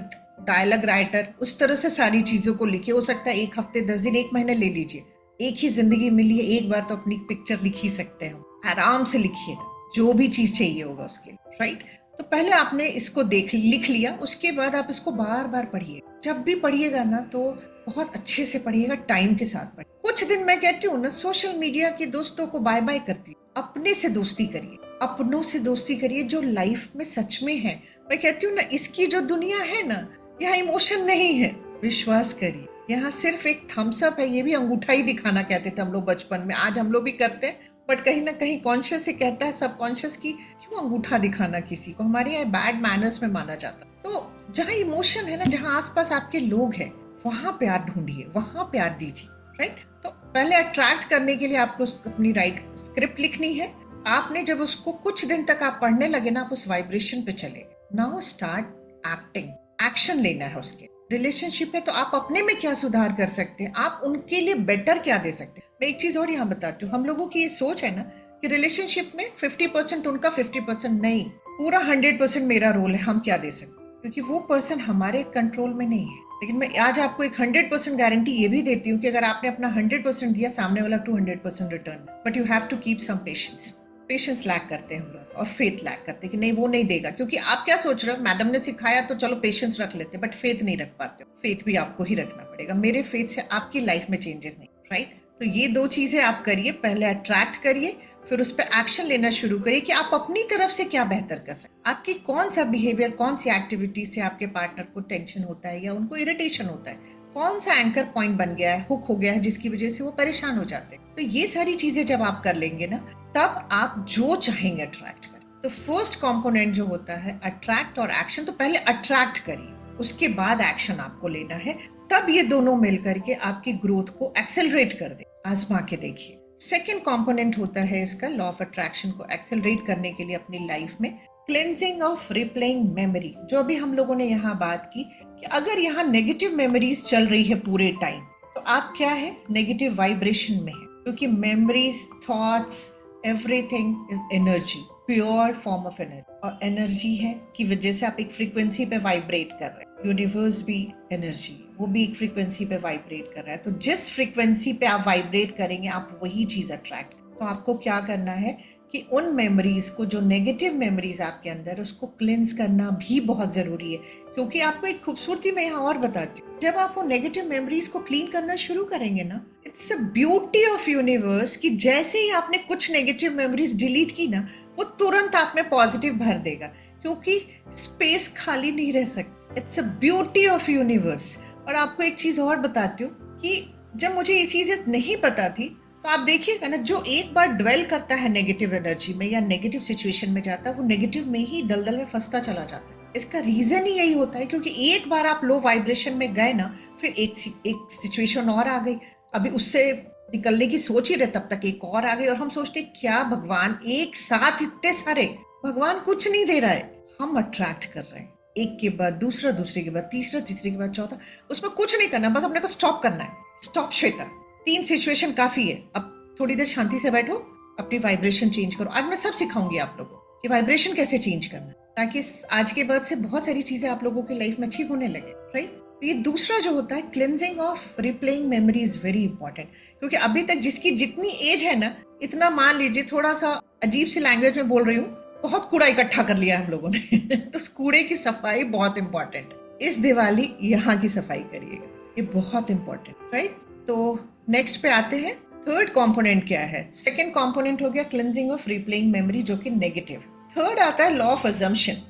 डायलॉग राइटर, उस तरह से सारी चीजों को लिखिए। हो सकता है 1 हफ्ते 10 दिन 1 महीने ले लीजिए। एक ही जिंदगी मिली है, एक बार तो अपनी पिक्चर लिख ही सकते हैं। आराम से लिखिएगा जो भी चीज चाहिए होगा उसके, राइट? तो पहले आपने इसको लिख लिया, उसके बाद आप इसको बार बार पढ़िए। जब भी पढ़िएगा ना तो बहुत अच्छे से पढ़िएगा, टाइम के साथ पढ़िए। कुछ दिन मैं कहती हूँ ना, सोशल मीडिया के दोस्तों को बाय बाय करती, अपने से दोस्ती करिए, अपनों से दोस्ती करिए जो लाइफ में सच में है। मैं कहती हूँ ना, इसकी जो दुनिया है ना, यहाँ इमोशन नहीं है, विश्वास करिए। यहाँ सिर्फ एक थम्स अप है, ये भी अंगूठा ही दिखाना कहते थे हम लोग बचपन में, आज हम लोग भी करते हैं, बट कहीं ना कहीं कॉन्शियस से कहता है सबकॉन्शियस की क्यों अंगूठा दिखाना किसी को, हमारे यहाँ बैड मैनर्स में माना जाता। तो जहाँ इमोशन है ना, जहाँ आसपास आपके लोग हैं, वहां प्यार ढूंढिए, वहां प्यार दीजिए, राइट? तो पहले अट्रैक्ट करने के लिए आपको अपनी राइट स्क्रिप्ट लिखनी है। आपने जब उसको कुछ दिन तक आप पढ़ने लगे ना, आप उस वाइब्रेशन पे चले, नाउ स्टार्ट एक्टिंग, एक्शन लेना है उसके। रिलेशनशिप है तो आप अपने में क्या सुधार कर सकते हैं, आप उनके लिए बेटर क्या दे सकते हैं। मैं एक चीज और यहाँ बताती हूँ, हम लोगों की ये सोच है ना कि रिलेशनशिप में 50% उनका 50% नहीं, पूरा 100% मेरा रोल है, हम क्या दे सकते हैं, क्योंकि वो पर्सन हमारे कंट्रोल में नहीं है। लेकिन मैं आज आपको एक 100% गारंटी ये भी देती हूँ कि अगर आपने अपना 100% दिया, सामने वाला 200% return, but you have to keep some patience. Patience lack करते हैं हम लोग, और फेथ लैक करते हैं कि नहीं वो नहीं देगा, क्योंकि आप क्या सोच रहे हो, मैडम ने सिखाया तो चलो पेशेंस रख लेते, बट फेथ नहीं रख पाते। फेथ भी आपको ही रखना पड़ेगा। मेरे फेथ से आपकी लाइफ में चेंजेस नहीं, राइट? तो ये 2 चीजें आप करिए, पहले अट्रैक्ट करिए, फिर उस पर एक्शन लेना शुरू करिए कि आप अपनी तरफ से क्या बेहतर कर सकते। आपकी कौन सा बिहेवियर, कौन सी एक्टिविटी से आपके पार्टनर को टेंशन होता है या उनको इरिटेशन होता है, कौन सा एंकर पॉइंट बन गया है, हुक हो गया है, जिसकी वजह से वो परेशान हो जाते हैं। तो ये सारी चीजें जब आप कर लेंगे ना, तब आप जो चाहेंगे अट्रैक्ट करें। तो फर्स्ट कंपोनेंट जो होता है अट्रैक्ट और एक्शन, तो पहले अट्रैक्ट करिए, उसके बाद एक्शन आपको लेना है, तब ये दोनों मिलकर के आपकी ग्रोथ को एक्सेलरेट कर दे। आजमा के देखिए, सेकेंड कंपोनेंट होता है इसका लॉ ऑफ अट्रैक्शन को एक्सेलरेट करने के लिए अपनी लाइफ में, क्लेंजिंग ऑफ रिप्लेइंग मेमोरी। जो अभी हम लोगों ने यहाँ बात की कि अगर यहाँ नेगेटिव मेमोरीज चल रही है पूरे टाइम, तो आप क्या है, नेगेटिव वाइब्रेशन में है, क्योंकि memories, thoughts, everything is energy, pure form of energy. और एनर्जी है की वजह से आप एक फ्रीक्वेंसी पे वाइब्रेट कर रहे हैं। यूनिवर्स भी एनर्जी, वो भी एक फ्रीक्वेंसी पे वाइब्रेट कर रहा है। तो जिस फ्रीक्वेंसी पे आप वाइब्रेट करेंगे आप वही चीज अट्रैक्ट। तो आपको क्या करना है कि उन मेमोरीज को, जो नेगेटिव मेमोरीज आपके अंदर, उसको क्लिंस करना भी बहुत जरूरी है। क्योंकि आपको एक खूबसूरती मैं यहाँ और बताती हूँ, जब आप वो नेगेटिव मेमोरीज को क्लीन करना शुरू करेंगे ना, it's a beauty of universe कि जैसे ही आपने कुछ नेगेटिव मेमोरीज डिलीट की ना, वो तुरंत आप में पॉजिटिव भर देगा, क्योंकि स्पेस खाली नहीं रह सकती। It's a beauty of universe. और आपको एक चीज और बताती हूँ कि जब मुझे ये चीजें नहीं पता थी, तो आप देखिएगा ना, जो एक बार ड्वेल करता है नेगेटिव एनर्जी में या नेगेटिव सिचुएशन में जाता है, वो नेगेटिव में ही दलदल में फंसता चला जाता है। इसका रीजन ही यही होता है, क्योंकि एक बार आप लो वाइब्रेशन में गए ना, फिर एक सिचुएशन और आ गई, अभी उससे निकलने की सोच ही रहे, तब तक एक और आ गई, और हम सोचते क्या भगवान एक साथ इतने सारे। भगवान कुछ नहीं दे रहा है, हम अट्रैक्ट कर रहे हैं, एक के बाद दूसरा, दूसरे के बाद तीसरा, तीसरे के बाद चौथा। उसमें कुछ नहीं करना, बस अपने को स्टॉप करना है। स्टॉप श्वेता, 3 सिचुएशन काफी है, अब थोड़ी देर शांति से बैठो, अपनी वाइब्रेशन चेंज करो। आज मैं सब सिखाऊंगी आप लोगों को कि वाइब्रेशन कैसे चेंज करना, ताकि आज के बाद से बहुत सारी चीजें आप लोगों की लाइफ में अच्छी होने लगे, राइट। तो ये दूसरा जो होता है, cleansing of replaying memory is very important. क्योंकि अभी तक जिसकी जितनी एज है ना, इतना मान लीजिए, थोड़ा सा अजीब सी लैंग्वेज में बोल रही हूँ, बहुत कूड़ा इकट्ठा कर लिया हम लोगों ने तो उस कूड़े की सफाई बहुत इंपॉर्टेंट है। इस दिवाली यहाँ की सफाई करिएगा, ये बहुत इंपॉर्टेंट, राइट। तो नेक्स्ट पे आते हैं, थर्ड कंपोनेंट क्या है। सेकंड कंपोनेंट हो गया क्लिनजिंग ऑफ रिप्लेइंग मेमोरी, जो कि नेगेटिव। थर्ड आता है law of assumption.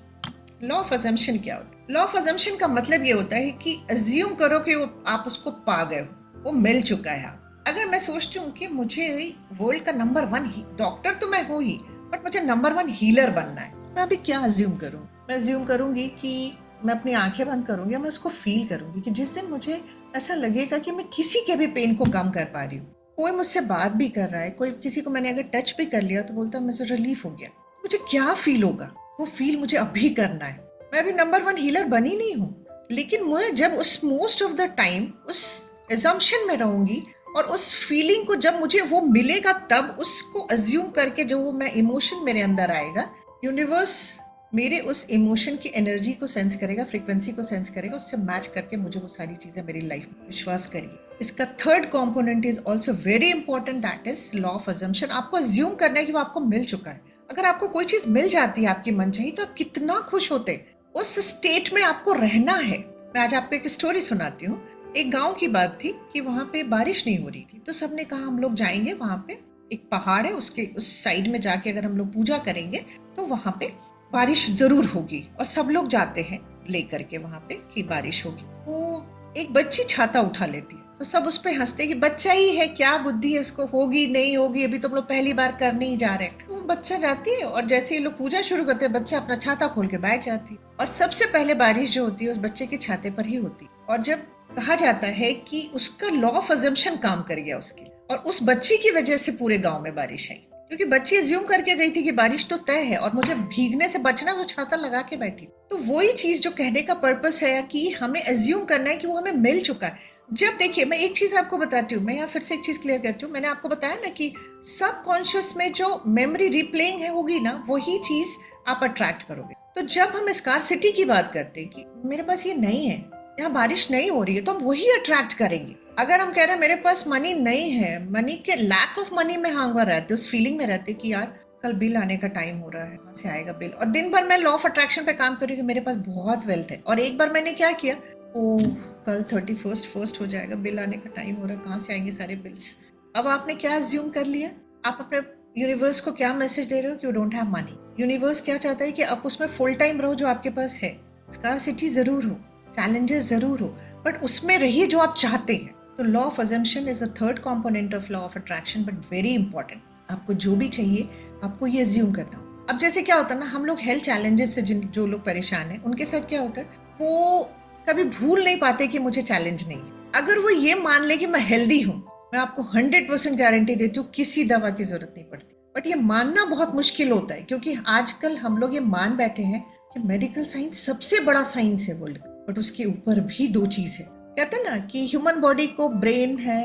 Law of assumption क्या होता है? लॉ ऑफ अजम्पशन का मतलब ये होता है कि अज्यूम करो कि आप उसको पा गए हो, वो मिल चुका है। अगर मैं सोचती हूँ कि मुझे वर्ल्ड का नंबर 1 डॉक्टर तो मैं हूँ ही, बट मुझे नंबर 1 हीलर बनना है, मैं अभी क्या अज्यूम करूँ? मैं अज्यूम करूंगी कि मैं अपनी आंखें बंद करूंगी, मैं उसको फील करूंगी कि जिस दिन मुझे ऐसा लगेगा कि मैं किसी के भी पेन को कम कर पा रही हूँ, कोई मुझसे बात भी कर रहा है, कोई किसी को मैंने अगर टच भी कर लिया तो बोलता मुझे रिलीफ हो गया, मुझे क्या फील होगा, वो फील मुझे अभी करना है। मैं अभी नंबर 1 हीलर बनी नहीं हूँ, लेकिन मुझे जब उस मोस्ट ऑफ द टाइम उस एजम्पशन में रहूंगी और उस फीलिंग को जब मुझे वो मिलेगा, तब उसको अज्यूम करके जो वो मैं इमोशन मेरे अंदर आएगा, यूनिवर्स मेरे उस इमोशन की एनर्जी को सेंस करेगा, फ्रीक्वेंसी को सेंस करेगा, उससे मैच करके मुझे वो सारी चीजें मेरी लाइफ में। विश्वास करिए, इसका third component is also very important, that is law of assumption. आपको अज्यूम करना है कि वो आपको मिल चुका है। अगर आपको कोई चीज मिल जाती है आपकी मन चाहिए, तो आप कितना खुश होते। उस स्टेट में आपको रहना है। मैं आज आपको एक स्टोरी सुनाती हूँ। एक गांव की बात थी कि वहां पे बारिश नहीं हो रही थी, तो सबने कहा हम लोग जाएंगे, वहां पे एक पहाड़ है, उसके उस साइड में जाके अगर हम लोग पूजा करेंगे तो वहां पे बारिश जरूर होगी। और सब लोग जाते हैं लेकर के वहां पे कि बारिश होगी। वो एक बच्ची छाता उठा लेती है, तो सब उस पे हंसते कि बच्चा ही है, क्या बुद्धि है उसको, होगी नहीं होगी, अभी तो हम लोग पहली बार करने ही जा रहे हैं। तो बच्चा जाती है और जैसे ये लोग पूजा शुरू करते हैं, बच्चा अपना छाता खोल के बैठ जाती है। और सबसे पहले बारिश जो होती है उस बच्चे के छाते पर ही होती है। और जब कहा जाता है कि उसका लॉ ऑफ अजम्पशन काम कर गया उसके, और उस बच्ची की वजह से पूरे गांव में बारिश आई, क्योंकि बच्ची अज्यूम करके गई थी कि बारिश तो तय है और मुझे भीगने से बचना, वो छाता लगा के बैठी। तो वही चीज जो कहने का पर्पस है कि हमें अज्यूम करना है कि वो हमें मिल चुका है। जब देखिए, मैं एक चीज आपको बताती हूँ, मैं यहाँ फिर से एक चीज क्लियर करती हूँ। मैंने आपको बताया ना कि सबकॉन्शियस में जो मेमोरी रिप्लेइंग है होगी ना, वही चीज आप अट्रैक्ट करोगे। तो जब हम स्कार्सिटी की बात करते हैं कि मेरे पास ये नहीं है, यहाँ बारिश नहीं हो रही है, तो हम वही अट्रैक्ट करेंगे। अगर हम कह रहे हैं मेरे पास मनी नहीं है, मनी के लैक ऑफ मनी में हांगा रहते, उस फीलिंग में रहते कि यार कल बिल आने का टाइम हो रहा है, कहाँ से आएगा बिल, और दिन भर मैं लॉ ऑफ अट्रैक्शन पे काम कर रही हूँ कि मेरे पास बहुत वेल्थ है, और एक बार मैंने क्या किया, ओ कल 31 फर्स्ट हो जाएगा, बिल आने का टाइम हो रहा है, कहाँ से आएंगे सारे बिल्स। अब आपने क्या अज्यूम कर लिया? आप अपने यूनिवर्स को क्या मैसेज दे रहे हो कि you don't have money. Universe क्या चाहता है कि आप उसमें फुल टाइम रहो जो आपके पास है। स्कार्सिटी जरूर हो, चैलेंजेस जरूर हो, बट उसमें रहिए जो आप चाहते हैं। तो law of assumption is a third component of law of attraction, but very important. आपको जो भी चाहिए आपको ये अज्यूम करना हो। अब जैसे क्या होता है ना, हम लोग हेल्थ चैलेंजेस से जो लोग परेशान हैं, उनके साथ क्या होता है, वो कभी भूल नहीं पाते कि मुझे चैलेंज नहीं है। अगर वो ये मान ले कि मैं हेल्दी हूँ, मैं आपको 100% गारंटी देती हूँ किसी दवा की जरूरत नहीं पड़ती। बट ये मानना बहुत मुश्किल होता है क्योंकि आजकल हम लोग ये मान बैठे हैं कि मेडिकल साइंस सबसे बड़ा साइंस है वर्ल्ड का। बट उसके ऊपर भी दो चीज है। कहते हैं ना कि ह्यूमन बॉडी को ब्रेन है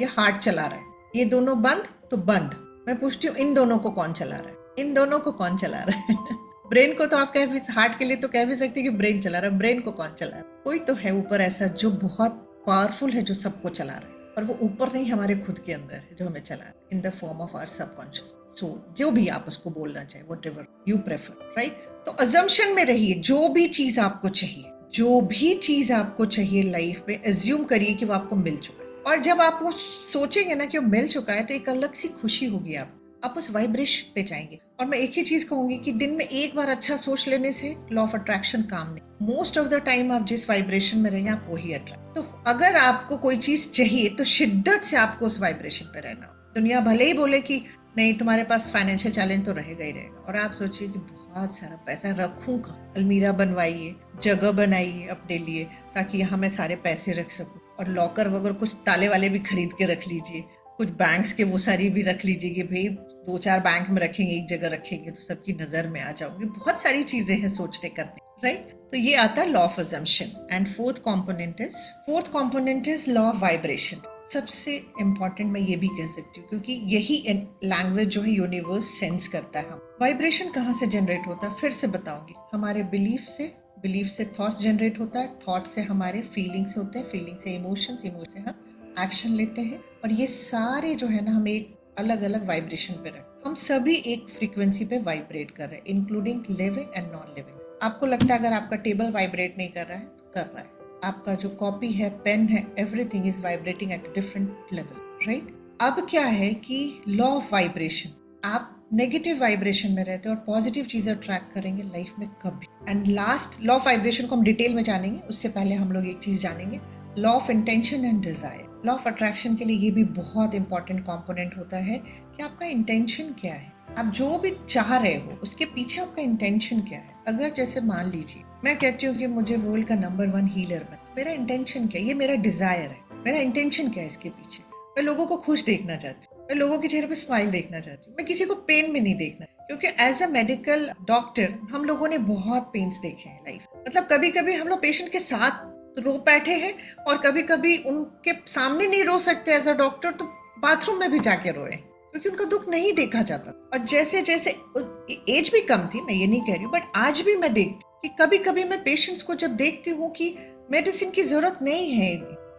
या हार्ट चला रहा है, ये दोनों बंद तो बंद। मैं पूछती हूँ इन दोनों को कौन चला रहा है? इन दोनों को कौन चला रहा है? ब्रेन को तो आप कह भी, हार्ट के लिए तो कह भी सकते कि ब्रेन चला रहा है, ब्रेन को कौन चला रहा है? कोई तो है ऊपर ऐसा जो बहुत पावरफुल है, जो सबको चला रहा है। और वो ऊपर नहीं, हमारे खुद के अंदर है जो हमें चला रहा है, in the form of our subconscious soul, जो भी आप उसको बोलना चाहे, व्हाटएवर यू प्रेफर, राइट। तो अजम्पशन में रहिए, जो भी चीज आपको चाहिए, जो भी चीज आपको चाहिए लाइफ में, एज्यूम करिए कि वो आपको मिल चुका है। और जब आप वो सोचेंगे ना कि वो मिल चुका है, तो एक अलग सी खुशी होगी आप उस वाइब्रेशन पे जाएंगे। और मैं एक ही चीज कहूंगी कि दिन में एक बार अच्छा सोच लेने से लॉ ऑफ अट्रैक्शन काम नहीं। मोस्ट ऑफ द टाइम आप जिस वाइब्रेशन में रहेंगे आप वही अट्रैक्ट। तो अगर आपको कोई चीज चाहिए तो शिद्दत से आपको उस वाइब्रेशन पे रहना। दुनिया भले ही बोले कि नहीं तुम्हारे पास फाइनेंशियल चैलेंज तो रहेगा ही रहेगा, और आप सोचिए कि बहुत सारा पैसा रखूं कहाँ, अलमीरा बनवाइए, जगह बनाइए अपने लिए ताकि यहाँ मैं सारे पैसे रख सकूं, और लॉकर वगैरह कुछ ताले वाले भी खरीद के रख लीजिए, कुछ बैंक्स के वो सारी भी रख लीजिए कि भाई 2-4 बैंक में रखेंगे, एक जगह रखेंगे तो सबकी नजर में आ जाओगे। बहुत सारी चीजें हैं सोचने करने, राइट। तो ये आता है law of assumption. And fourth component is law of vibration. सबसे इंपॉर्टेंट मैं ये भी कह सकती हूँ क्योंकि यही लैंग्वेज जो है यूनिवर्स सेंस करता है। हम वाइब्रेशन कहाँ से जनरेट होता है फिर से बताऊंगी। हमारे बिलीफ से थॉट्स जनरेट होता है, थॉट से हमारे फीलिंग्स होते हैं, फीलिंग से इमोशंस, इमोशन से हम एक्शन लेते हैं, और ये सारे जो है ना हम एक अलग अलग वाइब्रेशन पे रखें। हम सभी एक फ्रीक्वेंसी पे वाइब्रेट कर रहे हैं, including living and non living. आपको लगता है अगर आपका टेबल वाइब्रेट नहीं कर रहा है तो कर रहा है, आपका जो कॉपी है, पेन है, everything is vibrating at different level, right. अब क्या है कि लॉ ऑफ वाइब्रेशन, आप नेगेटिव वाइब्रेशन में रहते हो और पॉजिटिव चीजें अट्रैक्ट करेंगे लाइफ में कभी। And last law of vibration को हम डिटेल में जानेंगे, उससे पहले हम लोग एक चीज जानेंगे, law of intention and desire. Law of attraction के लिए ये भी बहुत इंपॉर्टेंट कंपोनेंट होता है कि आपका इंटेंशन क्या है। आप जो भी चाह रहे हो उसके पीछे आपका इंटेंशन क्या है। अगर जैसे मान लीजिए मैं कहती हूँ कि मुझे वर्ल्ड का नंबर 1 हीलर बन, मेरा इंटेंशन क्या है, ये मेरा डिजायर है, मेरा इंटेंशन क्या है इसके पीछे। मैं लोगों को खुश देखना चाहती हूँ, मैं लोगों के चेहरे पे स्माइल देखना चाहती हूँ, मैं किसी को पेन में नहीं देखना, क्योंकि एज अ मेडिकल डॉक्टर हम लोगों ने बहुत पेन्स देखे हैं लाइफ। मतलब कभी कभी हम लोग पेशेंट के साथ रो बैठे हैं और कभी कभी उनके सामने नहीं रो सकते एज अ डॉक्टर, तो बाथरूम में भी जाके रोए क्योंकि उनका दुख नहीं देखा जाता। और जैसे जैसे एज भी कम थी, मैं ये नहीं कह रही हूँ, बट आज भी मैं देखती हूँ कि कभी कभी मैं पेशेंट्स को जब देखती हूँ कि मेडिसिन की जरूरत नहीं है,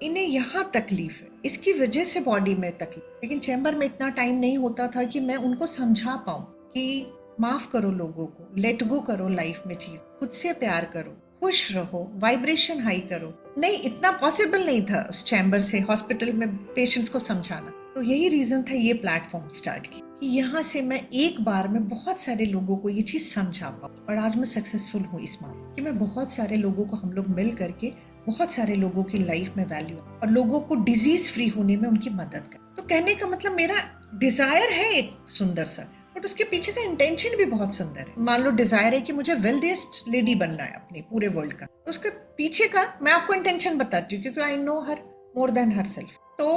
इन्हें यहाँ तकलीफ है, इसकी वजह से बॉडी में तकलीफ, लेकिन चैम्बर में इतना टाइम नहीं होता था कि मैं उनको समझा पाऊँ कि माफ करो लोगों को, लेट गो करो लाइफ में चीज, खुद से प्यार करो, खुश रहो, वाइब्रेशन हाई करो। नहीं, इतना पॉसिबल नहीं था उस चैम्बर से हॉस्पिटल में पेशेंट्स को समझाना। तो यही रीजन था ये प्लेटफॉर्म स्टार्ट की कि यहाँ से मैं एक बार में बहुत सारे लोगों को ये चीज समझा पाऊँ। और आज मैं सक्सेसफुल हूँ इस मामले कि मैं बहुत सारे लोगों को, हम लोग मिल करके बहुत सारे लोगों की लाइफ में वैल्यू और लोगों को डिजीज फ्री होने में उनकी मदद कर। तो कहने का मतलब मेरा डिजायर है एक सुंदर सा, बट उसके पीछे का इंटेंशन भी बहुत सुंदर है। मान लो डिजायर है कि मुझे वेल्दिएस्ट लेडी बनना है अपने पूरे वर्ल्ड का, तो उसके पीछे का मैं आपको इंटेंशन बताती हूँ क्योंकि I know her more than her self. तो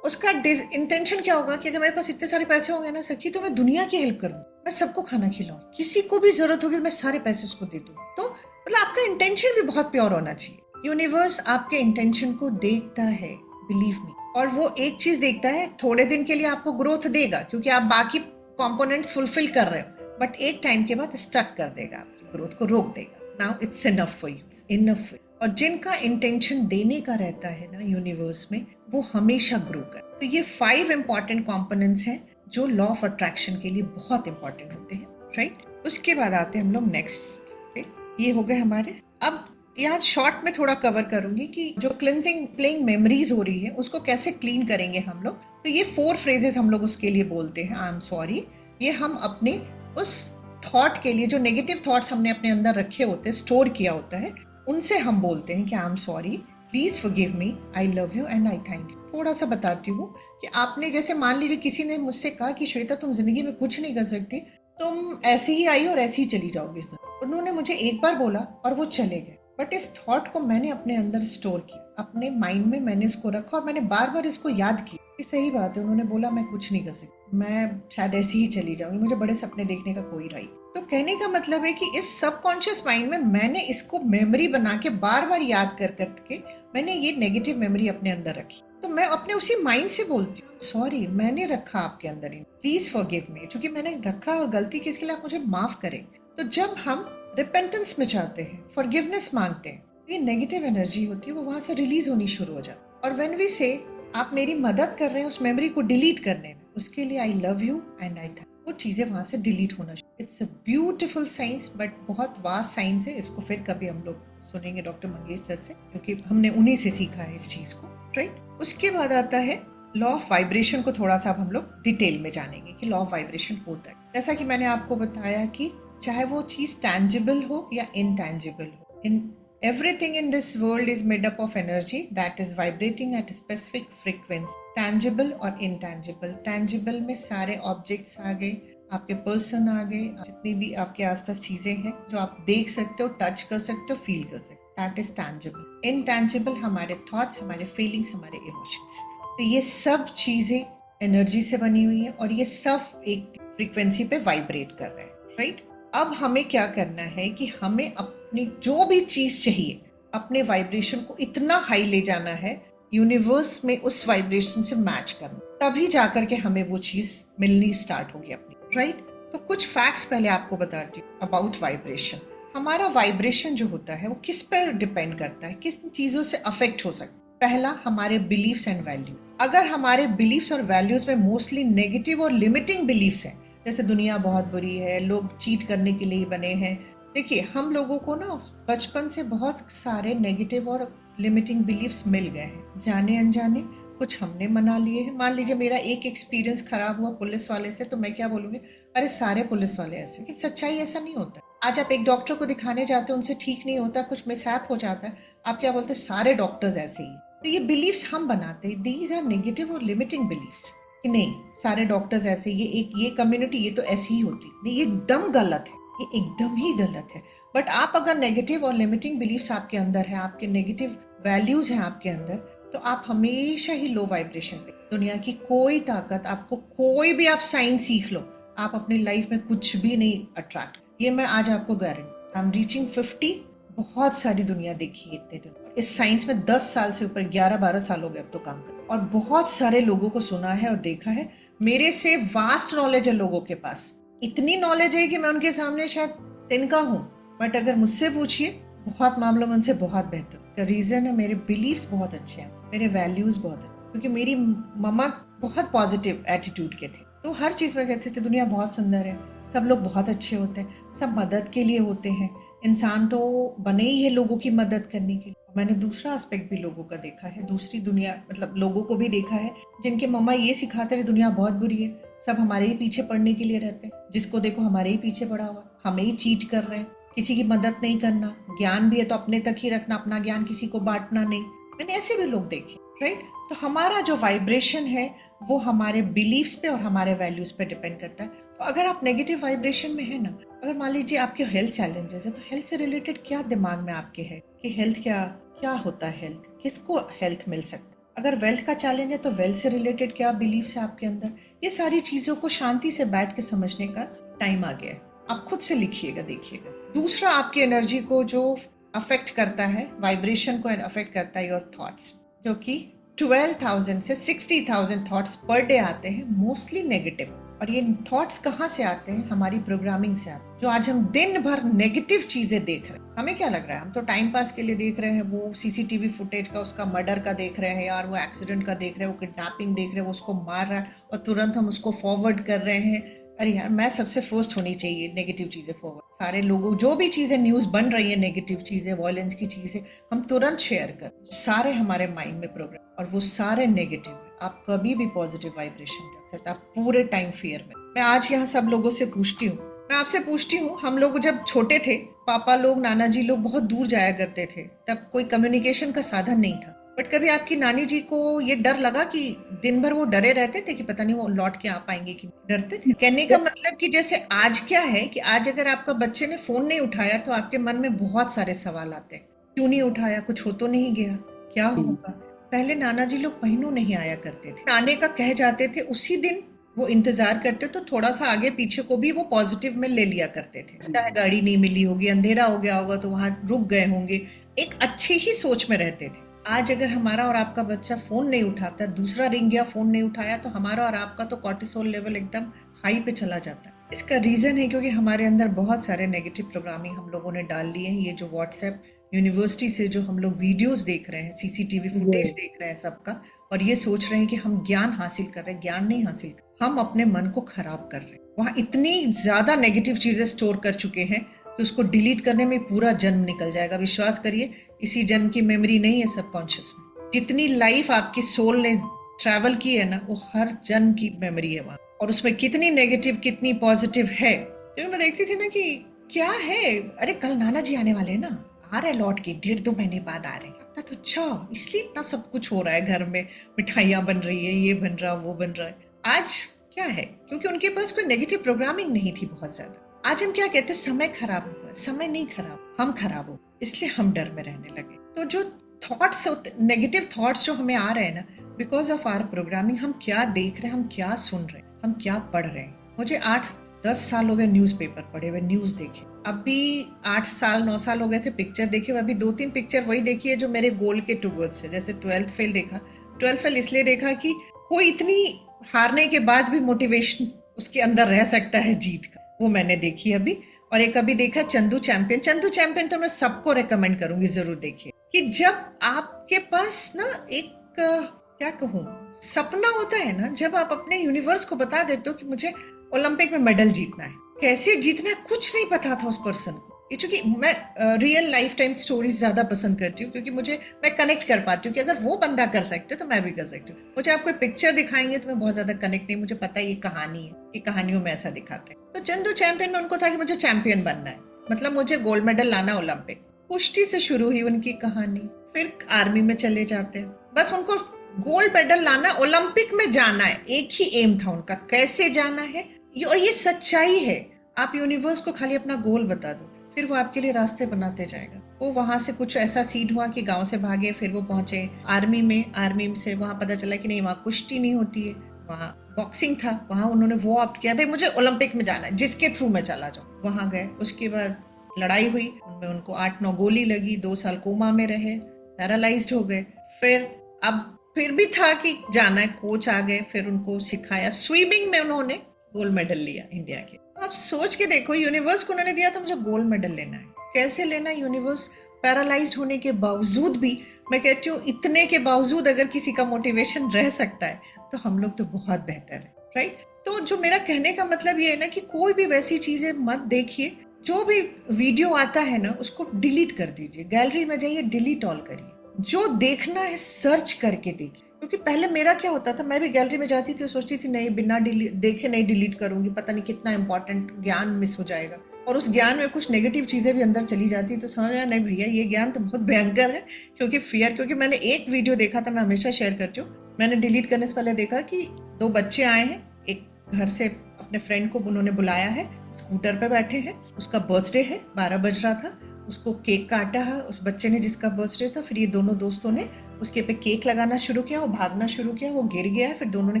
उसका इंटेंशन क्या होगा कि अगर मेरे पास इतने सारे पैसे होंगे ना सखी, तो मैं दुनिया की हेल्प करूँ, मैं सबको खाना खिलाऊं, किसी को भी जरूरत होगी मैं सारे पैसे उसको दे दूँ। तो मतलब आपका इंटेंशन भी बहुत प्योर होना चाहिए। यूनिवर्स आपके इंटेंशन को देखता है, बिलीव मी, और वो एक चीज देखता है, थोड़े दिन के लिए आपको ग्रोथ देगा क्योंकि आप बाकी कंपोनेंट्स फुलफिल कर रहे हो, बट एक टाइम के बाद स्टक कर देगा, आपकी ग्रोथ को रोक देगा। Now it's enough for you, it's enough for you. और जिनका इंटेंशन देने का रहता है ना यूनिवर्स में, वो हमेशा ग्रो कर। तो ये 5 इंपॉर्टेंट कंपोनेंट्स हैं जो लॉ ऑफ अट्रैक्शन के लिए बहुत इंपॉर्टेंट होते हैं, राइट। उसके बाद आते हैं हम लोग नेक्स्ट पे, ये हो गए हमारे। अब यहाँ शॉर्ट में थोड़ा कवर करूंगी कि जो क्लिनजिंग प्लेइंग मेमोरीज हो रही है उसको कैसे क्लीन करेंगे हम लोग। तो ये 4 फ्रेजेस हम लोग उसके लिए बोलते हैं, आई एम सॉरी। ये हम अपने उस थॉट के लिए, जो नेगेटिव थॉट्स हमने अपने अंदर रखे होते हैं, स्टोर किया होता है, उनसे हम बोलते हैं कि I am sorry, please forgive me, I love you and I thank you. थोड़ा सा बताती हूँ कि आपने जैसे मान लीजिए किसी ने मुझसे कहा कि श्वेता तुम जिंदगी में कुछ नहीं कर सकती, तुम ऐसे ही आई और ऐसे ही चली जाओगी इस तरह। उन्होंने मुझे एक बार बोला और वो चले गए, बट इस थॉट को मैंने अपने अंदर स्टोर किया, अपने माइंड में मैंने इसको रखा और मैंने बार बार इसको याद किया ये सही बात है, उन्होंने बोला मैं कुछ नहीं कर सकती, मैं शायद ऐसी ही चली जाऊंगी, मुझे बड़े सपने देखने का कोई राइट। तो कहने का मतलब है कि इस सबकॉन्शियस माइंड में मैंने इसको मेमोरी बना के बार बार याद कर करके मैंने ये नेगेटिव मेमोरी अपने अंदर रखी। तो मैं अपने उसी माइंड से बोलती हूँ सॉरी, मैंने रखा आपके अंदर, प्लीज फॉरगिव मी, क्योंकि मैंने रखा और गलती की, इसके लिए आप मुझे माफ करें। तो जब हम रिपेंटेंस में जाते हैं, फॉरगिवनेस मांगते हैं, तो ये नेगेटिव एनर्जी होती है वो वहां से रिलीज होनी शुरू हो जाती है। और व्हेन वी से आप मेरी मदद कर रहे हैं उस मेमोरी को डिलीट करने में, उसके लिए I love you and I thank, वो चीजें वहां से डिलीट होना। It's a beautiful science, but बहुत वास्ट साइंस है, इसको फिर कभी हम लोग सुनेंगे डॉक्टर मंगेश सर से, क्योंकि हमने उन्हीं से सीखा है इस चीज को, राइट। उसके बाद आता है लॉ ऑफ वाइब्रेशन को थोड़ा सा अब हम लोग डिटेल में जानेंगे कि लॉ ऑफ वाइब्रेशन होता है। जैसा कि मैंने आपको बताया कि चाहे वो चीज टैंजिबल हो या इनटैंजिबल हो, इन everything in this world is made up of energy that is vibrating at a specific frequency, tangible और intangible। tangible में सारे objects आ गए, आपके पर्सन आ गए, जितनी भी आपके आसपास चीजें हैं जो आप देख सकते हो, टच कर सकते हो, फील कर सकते हो, दैट इज टैंजिबल। इनटैंजिबल हमारे थॉट्स, हमारे फीलिंग्स, हमारे इमोशंस। तो ये सब चीजें एनर्जी से बनी हुई है और ये सब एक फ्रीक्वेंसी पे वाइब्रेट कर रहे हैं, राइट। अब हमें क्या करना है कि हमें अपनी जो भी चीज चाहिए, अपने वाइब्रेशन को इतना हाई ले जाना है, यूनिवर्स में उस वाइब्रेशन से मैच करना, तभी जाकर के हमें वो चीज मिलनी स्टार्ट होगी अपनी, राइट। तो कुछ फैक्ट्स पहले आपको बताती हूँ अबाउट वाइब्रेशन। हमारा वाइब्रेशन जो होता है वो किस पर डिपेंड करता है, किस चीजों से अफेक्ट हो सकता है। पहला, हमारे बिलीव्स एंड वैल्यू। अगर हमारे बिलीव्स और वैल्यूज में मोस्टली नेगेटिव और लिमिटिंग बिलीव्स हैं, जैसे दुनिया बहुत बुरी है, लोग चीट करने के लिए बने हैं। देखिए, हम लोगों को ना बचपन से बहुत सारे नेगेटिव और लिमिटिंग बिलीव्स मिल गए हैं, जाने अनजाने कुछ हमने मना लिए हैं। मान लीजिए मेरा एक एक्सपीरियंस खराब हुआ पुलिस वाले से, तो मैं क्या बोलूंगी, अरे सारे पुलिस वाले ऐसे। कि सच्चाई ऐसा नहीं होता। आज आप एक डॉक्टर को दिखाने जाते हो, उनसे ठीक नहीं होता, कुछ मिसहैप हो जाता है, आप क्या बोलते हैं, सारे डॉक्टर्स ऐसे ही। तो ये बिलीव्स हम बनाते हैं, दीज आर नेगेटिव और लिमिटिंग बिलीव्स, कि नहीं सारे डॉक्टर्स ऐसे, ये कम्युनिटी ये तो ऐसी ही होती नहीं। ये एकदम गलत है, ये एकदम ही गलत है। बट आप अगर नेगेटिव और लिमिटिंग बिलीव्स आपके अंदर है, आपके नेगेटिव वैल्यूज हैं आपके अंदर, तो आप हमेशा ही लो वाइब्रेशन पे। दुनिया की कोई ताकत, आपको कोई भी आप साइंस सीख लो, आप अपनी लाइफ में कुछ भी नहीं अट्रैक्ट। ये मैं आज आपको गारंटी, आई एम रीचिंग 50, बहुत सारी दुनिया देखी है इतने दिन। इस साइंस में 10 साल से ऊपर, 11-12 साल हो गए अब तो काम कर, और बहुत सारे लोगों को सुना है और देखा है। मेरे से वास्ट नॉलेज है लोगों के पास, इतनी नॉलेज है कि मैं उनके सामने शायद तिनका हूँ। बट अगर मुझसे पूछिए, बहुत मामलों में उनसे बहुत बेहतर। इसका रीजन है मेरे बिलीव्स बहुत अच्छे हैं, मेरे वैल्यूज बहुत अच्छे, क्योंकि मेरी मम्मा बहुत पॉजिटिव एटीट्यूड के थे। तो हर चीज में कहते थे दुनिया बहुत सुंदर है, सब लोग बहुत अच्छे होते हैं, सब मदद के लिए होते हैं, इंसान तो बने ही है लोगों की मदद करने के लिए। मैंने दूसरा एस्पेक्ट भी लोगों का देखा है, दूसरी दुनिया, मतलब लोगों को भी देखा है जिनके मम्मा ये सिखाते रहे दुनिया बहुत बुरी है, सब हमारे ही पीछे पड़ने के लिए रहते हैं, जिसको देखो हमारे ही पीछे पड़ा हुआ, हमें ही चीट कर रहे हैं, किसी की मदद नहीं करना, ज्ञान भी है तो अपने तक ही रखना, अपना ज्ञान किसी को बांटना नहीं। मैंने ऐसे भी लोग देखे, राइट। तो हमारा जो वाइब्रेशन है वो हमारे बिलीव्स पे और हमारे वैल्यूज पे डिपेंड करता है। तो अगर आप नेगेटिव वाइब्रेशन में है ना, अगर मान लीजिए आपके हेल्थ चैलेंजेस है, तो हेल्थ से रिलेटेड क्या दिमाग में आपके है कि हेल्थ क्या क्या होता है, हेल्थ किसको हेल्थ मिल सकता है। अगर वेल्थ का चैलेंज है तो वेल्थ से रिलेटेड क्या बिलीव्स है आपके अंदर। ये सारी चीजों को शांति से बैठ के समझने का टाइम आ गया है। आप खुद से लिखिएगा, देखिएगा। दूसरा, आपकी एनर्जी को जो अफेक्ट करता है, वाइब्रेशन को अफेक्ट करता है योर थॉट्स, जो कि 12,000 से 60,000 थॉट्स पर डे आते हैं, मोस्टली नेगेटिव। और ये थॉट्स कहाँ से आते हैं, हमारी प्रोग्रामिंग से आते हैं। जो आज हम दिन भर नेगेटिव चीजें देख रहे हैं, हमें क्या लग रहा है, हम तो टाइम पास के लिए देख रहे हैं, वो सीसीटीवी फुटेज का, उसका मर्डर का देख रहे हैं यार, वो एक्सीडेंट का देख रहे हैं, वो किडनैपिंग देख रहे हैं, वो उसको मार रहा है और तुरंत हम उसको फॉरवर्ड कर रहे हैं। अरे यार, मैं सबसे फर्स्ट होनी चाहिए नेगेटिव चीजें फॉरवर्ड। सारे लोगों, जो भी चीजें न्यूज बन रही है, नेगेटिव चीजें, वायलेंस की चीजें, हम तुरंत शेयर कर, सारे हमारे माइंड में प्रोग्राम, और वो सारे नेगेटिव है। आप कभी भी पॉजिटिव वाइब्रेशन रख सकते, आप पूरे टाइम फियर में। मैं आज यहाँ सब लोगों से पूछती हूँ, मैं आपसे पूछती हूँ, हम लोग जब छोटे थे, पापा लोग, नाना जी लोग बहुत दूर जाया करते थे, तब कोई कम्युनिकेशन का साधन नहीं था। बट कभी आपकी नानी जी को ये डर लगा कि दिन भर वो डरे रहते थे कि पता नहीं वो लौट के आ पाएंगे कि डरते थे। कहने का मतलब कि जैसे आज क्या है कि आज अगर आपका बच्चे ने फोन नहीं उठाया तो आपके मन में बहुत सारे सवाल आते हैं, क्यों नहीं उठाया, कुछ हो तो नहीं गया, क्या होगा, पहले नाना जी लोग महीनों नहीं आया करते थे, आने का कह जाते थे उसी दिन वो इंतजार करते, तो थोड़ा सा आगे पीछे को भी वो पॉजिटिव में ले लिया करते थे। लगता है गाड़ी नहीं मिली होगी, अंधेरा हो गया होगा तो वहां रुक गए होंगे, एक अच्छी ही सोच में रहते थे। आज अगर हमारा और आपका बच्चा फोन नहीं उठाता, दूसरा रिंग गया फोन नहीं उठाया, तो हमारा और आपका तो कॉर्टिसोल लेवल एकदम हाई पे चला जाता है। इसका रीजन है क्योंकि हमारे अंदर बहुत सारे नेगेटिव प्रोग्रामिंग हम लोगों ने डाल लिए हैं। ये जो व्हाट्सएप यूनिवर्सिटी से जो हम लोग वीडियोस देख रहे हैं, सीसीटीवी फुटेज देख रहे हैं सबका, और ये सोच रहे हैं कि हम ज्ञान हासिल कर रहे हैं, ज्ञान नहीं हासिल कर, हम अपने मन को खराब कर रहे हैं। वहाँ इतनी ज्यादा नेगेटिव चीजें स्टोर कर चुके हैं कि उसको डिलीट करने में पूरा जन्म निकल जाएगा। विश्वास करिए, इसी जन्म की मेमोरी नहीं है सबकॉन्शियस में। जितनी लाइफ आपकी सोल ने ट्रैवल की है ना, वो हर जन्म की मेमोरी है वहाँ, और उसमें कितनी नेगेटिव कितनी पॉजिटिव है। क्योंकि मैं देखती थी ना कि क्या है, अरे कल नाना जी आने वाले हैं ना, आ रहे लौट के 1.5-2 महीने बाद आ रहे, लगता तो अच्छा इसलिए इतना सब कुछ हो रहा है घर में, मिठाइयाँ बन रही है, ये बन रहा वो बन रहा है। आज क्या है, क्योंकि उनके पास कोई नेगेटिव प्रोग्रामिंग नहीं थी बहुत ज्यादा। आज हम क्या कहते हैं, समय खराब हुआ, समय नहीं खराब, हम खराब हो, इसलिए हम डर में रहने लगे। तो जो थॉट्स होते, नेगेटिव थॉट्स जो हमें आ रहे हैं ना, बिकॉज ऑफ आवर प्रोग्रामिंग, हम क्या देख रहे हैं, हम क्या सुन रहे हैं, हम क्या पढ़ रहे हैं। मुझे 8-10 साल हो गए न्यूज़पेपर पढ़े हुए, न्यूज़ देखे। अभी 8 साल 9 साल हो गए थे पिक्चर देखे हुए। अभी 2-3 पिक्चर वही देखी है जो मेरे गोल के टुवर्ड्स है। जैसे 12th फेल देखा, 12th फेल इसलिए देखा कि कोई इतनी हारने के बाद भी मोटिवेशन उसके अंदर रह सकता है जीत का, वो मैंने देखी अभी। और एक अभी देखा चंदू चैंपियन। चंदू चैंपियन तो मैं सबको रेकमेंड करूंगी, जरूर देखिए। कि जब आपके पास ना एक क्या कहूँ सपना होता है ना, जब आप अपने यूनिवर्स को बता देते हो कि मुझे ओलंपिक में मेडल जीतना है, कैसे जीतना है कुछ नहीं पता था उस पर्सन को। ये चूंकि मैं रियल लाइफ टाइम स्टोरीज ज्यादा पसंद करती हूँ, क्योंकि मुझे मैं कनेक्ट कर पाती हूँ कि अगर वो बंदा कर सकते तो मैं भी कर सकती हूँ। मुझे आप कोई पिक्चर दिखाएंगे तो मैं बहुत ज्यादा कनेक्ट नहीं, मुझे पता है ये कहानी है, ये कहानियों में ऐसा दिखाते हैं। तो चंदू चैंपियन में उनको था कि मुझे चैंपियन बनना है, मतलब मुझे गोल्ड मेडल लाना ओलंपिक। कुश्ती से शुरू हुई उनकी कहानी, फिर आर्मी में चले जाते हैं, बस उनको गोल्ड मेडल लाना, ओलंपिक में जाना है, एक ही एम था उनका, कैसे जाना है। और ये सच्चाई है। आप यूनिवर्स को खाली अपना गोल बता दो, फिर वो आपके लिए रास्ते बनाते जाएगा। वो वहां से कुछ ऐसा सीन हुआ कि गांव से भागे, फिर वो पहुंचे आर्मी में। आर्मी से वहां पता चला कि नहीं, वहां कुश्ती नहीं होती है, वहां बॉक्सिंग था। वहां उन्होंने वो ऑप्ट किया, भाई मुझे ओलंपिक में जाना है, जिसके थ्रू मैं चला जाऊं। वहां गए, उसके बाद लड़ाई हुई, उनमें उनको 8-9 गोली लगी, 2 साल कोमा में रहे, पैरालाइज्ड हो गए। फिर अब फिर भी था कि जाना है, कोच आ गए, फिर उनको सिखाया। स्विमिंग में उन्होंने गोल्ड मेडल लिया इंडिया के। आप सोच के देखो, यूनिवर्स को उन्होंने दिया था मुझे गोल्ड मेडल लेना है, कैसे लेना है। यूनिवर्स पैरालाइज्ड होने के बावजूद भी, मैं कहती हूँ इतने के बावजूद अगर किसी का मोटिवेशन रह सकता है तो हम लोग तो बहुत बेहतर है, राइट। तो जो मेरा कहने का मतलब ये है ना कि कोई भी वैसी चीजें मत देखिए। जो भी वीडियो आता है ना उसको डिलीट कर दीजिए, गैलरी में जाइए, डिलीट ऑल करिए। जो देखना है सर्च करके देखिए। क्योंकि पहले मेरा क्या होता था, मैं भी गैलरी में जाती थी, सोचती थी नहीं बिना देखे नहीं डिलीट करूंगी, पता नहीं कितना इंपॉर्टेंट ज्ञान मिस हो जाएगा। और उस ज्ञान में कुछ नेगेटिव चीजें भी अंदर चली जाती, तो समझ में आया नहीं भैया ये ज्ञान तो बहुत भयंकर है। क्योंकि फियर, क्योंकि मैंने एक वीडियो देखा था, मैं हमेशा शेयर करती हूँ। मैंने डिलीट करने से पहले देखा कि 2 बच्चे आए हैं, एक घर से अपने फ्रेंड को उन्होंने बुलाया है, स्कूटर पे बैठे हैं, उसका बर्थडे है, 12 बज रहा था, उसको केक काटा है उस बच्चे ने जिसका बर्थडे था। फिर ये दोनों दोस्तों ने उसके पे केक लगाना शुरू किया, वो भागना शुरू किया, वो गिर गया है, फिर दोनों ने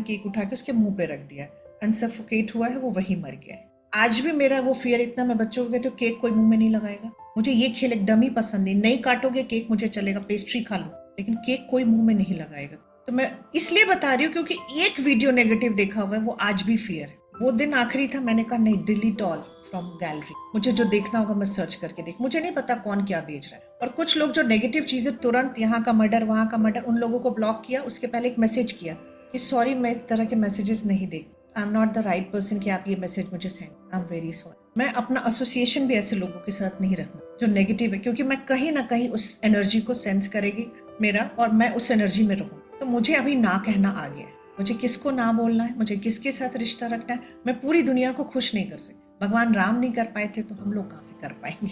केक उठा के उसके मुंह पे रख दिया, अनसफोकेट हुआ है, वो वहीं मर गया है। आज भी मेरा वो फियर इतना, मैं बच्चों को कहती हूँ केक कोई मुंह में नहीं लगाएगा, मुझे ये खेल एकदम ही पसंद नहीं, नहीं काटोगे केक मुझे चलेगा, पेस्ट्री खा लो, लेकिन केक कोई मुंह में नहीं लगाएगा। तो मैं इसलिए बता रही हूँ क्योंकि एक वीडियो नेगेटिव देखा हुआ है, वो आज भी फियर है। वो दिन आखिरी था, मैंने कहा नहीं, डिलीट ऑल फ्रॉम गैलरी, मुझे जो देखना होगा मैं सर्च करके देख, मुझे नहीं पता कौन क्या भेज रहा है। और कुछ लोग जो नेगेटिव चीजें तुरंत, यहाँ का मर्डर वहां का मर्डर, उन लोगों को ब्लॉक किया। उसके पहले एक मैसेज किया कि सॉरी मैं इस तरह के मैसेजेस नहीं देख, I am not the right person कि आप ये मैसेज मुझे send, I am very sorry. मैं अपना एसोसिएशन भी ऐसे लोगों के साथ नहीं रखना जो नेगेटिव है, क्योंकि मैं कहीं ना कहीं उस एनर्जी को सेंस करेगी मेरा, और मैं उस एनर्जी में रहूँ। तो मुझे अभी ना कहना आ गया है, मुझे किसको ना बोलना है, मुझे किसके साथ रिश्ता रखना है। मैं पूरी दुनिया को खुश नहीं कर सकती, भगवान राम नहीं कर पाए थे तो हम लोग कहाँ से कर पाएंगे।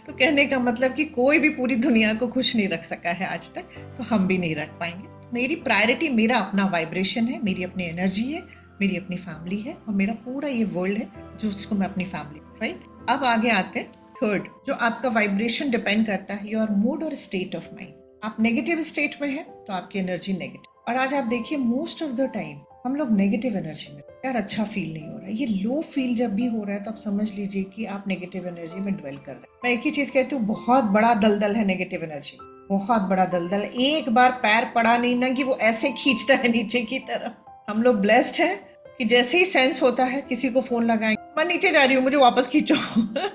तो कहने का मतलब कि कोई भी पूरी दुनिया को खुश नहीं रख सका है आज तक, तो हम भी नहीं रख पाएंगे। मेरी प्रायोरिटी मेरा अपना वाइब्रेशन है, मेरी अपनी एनर्जी है, मेरी अपनी फैमिली है, और मेरा पूरा ये वर्ल्ड है जो उसको मैं अपनी फैमिली, राइट। अब आगे आते हैं थर्ड, जो आपका वाइब्रेशन डिपेंड करता है योर मूड और स्टेट ऑफ माइंड। आप नेगेटिव स्टेट में हैं तो आपकी एनर्जी नेगेटिव। और आज आप देखिए मोस्ट ऑफ द टाइम हम लोग नेगेटिव एनर्जी में, यार अच्छा फील नहीं हो रहा है, ये लो फील जब भी हो रहा है तो आप समझ लीजिए कि आप नेगेटिव एनर्जी में ड्वेल कर रहे हैं। मैं एक ही चीज कहती हूँ, बहुत बड़ा दलदल है नेगेटिव एनर्जी, बहुत बड़ा दलदल। एक बार पैर पड़ा नहीं ना कि वो ऐसे खींचता है नीचे की तरफ। हम लोग ब्लेस्ड है कि जैसे ही सेंस होता है किसी को फोन लगाएं, मैं नीचे जा रही हूँ मुझे वापस खींचो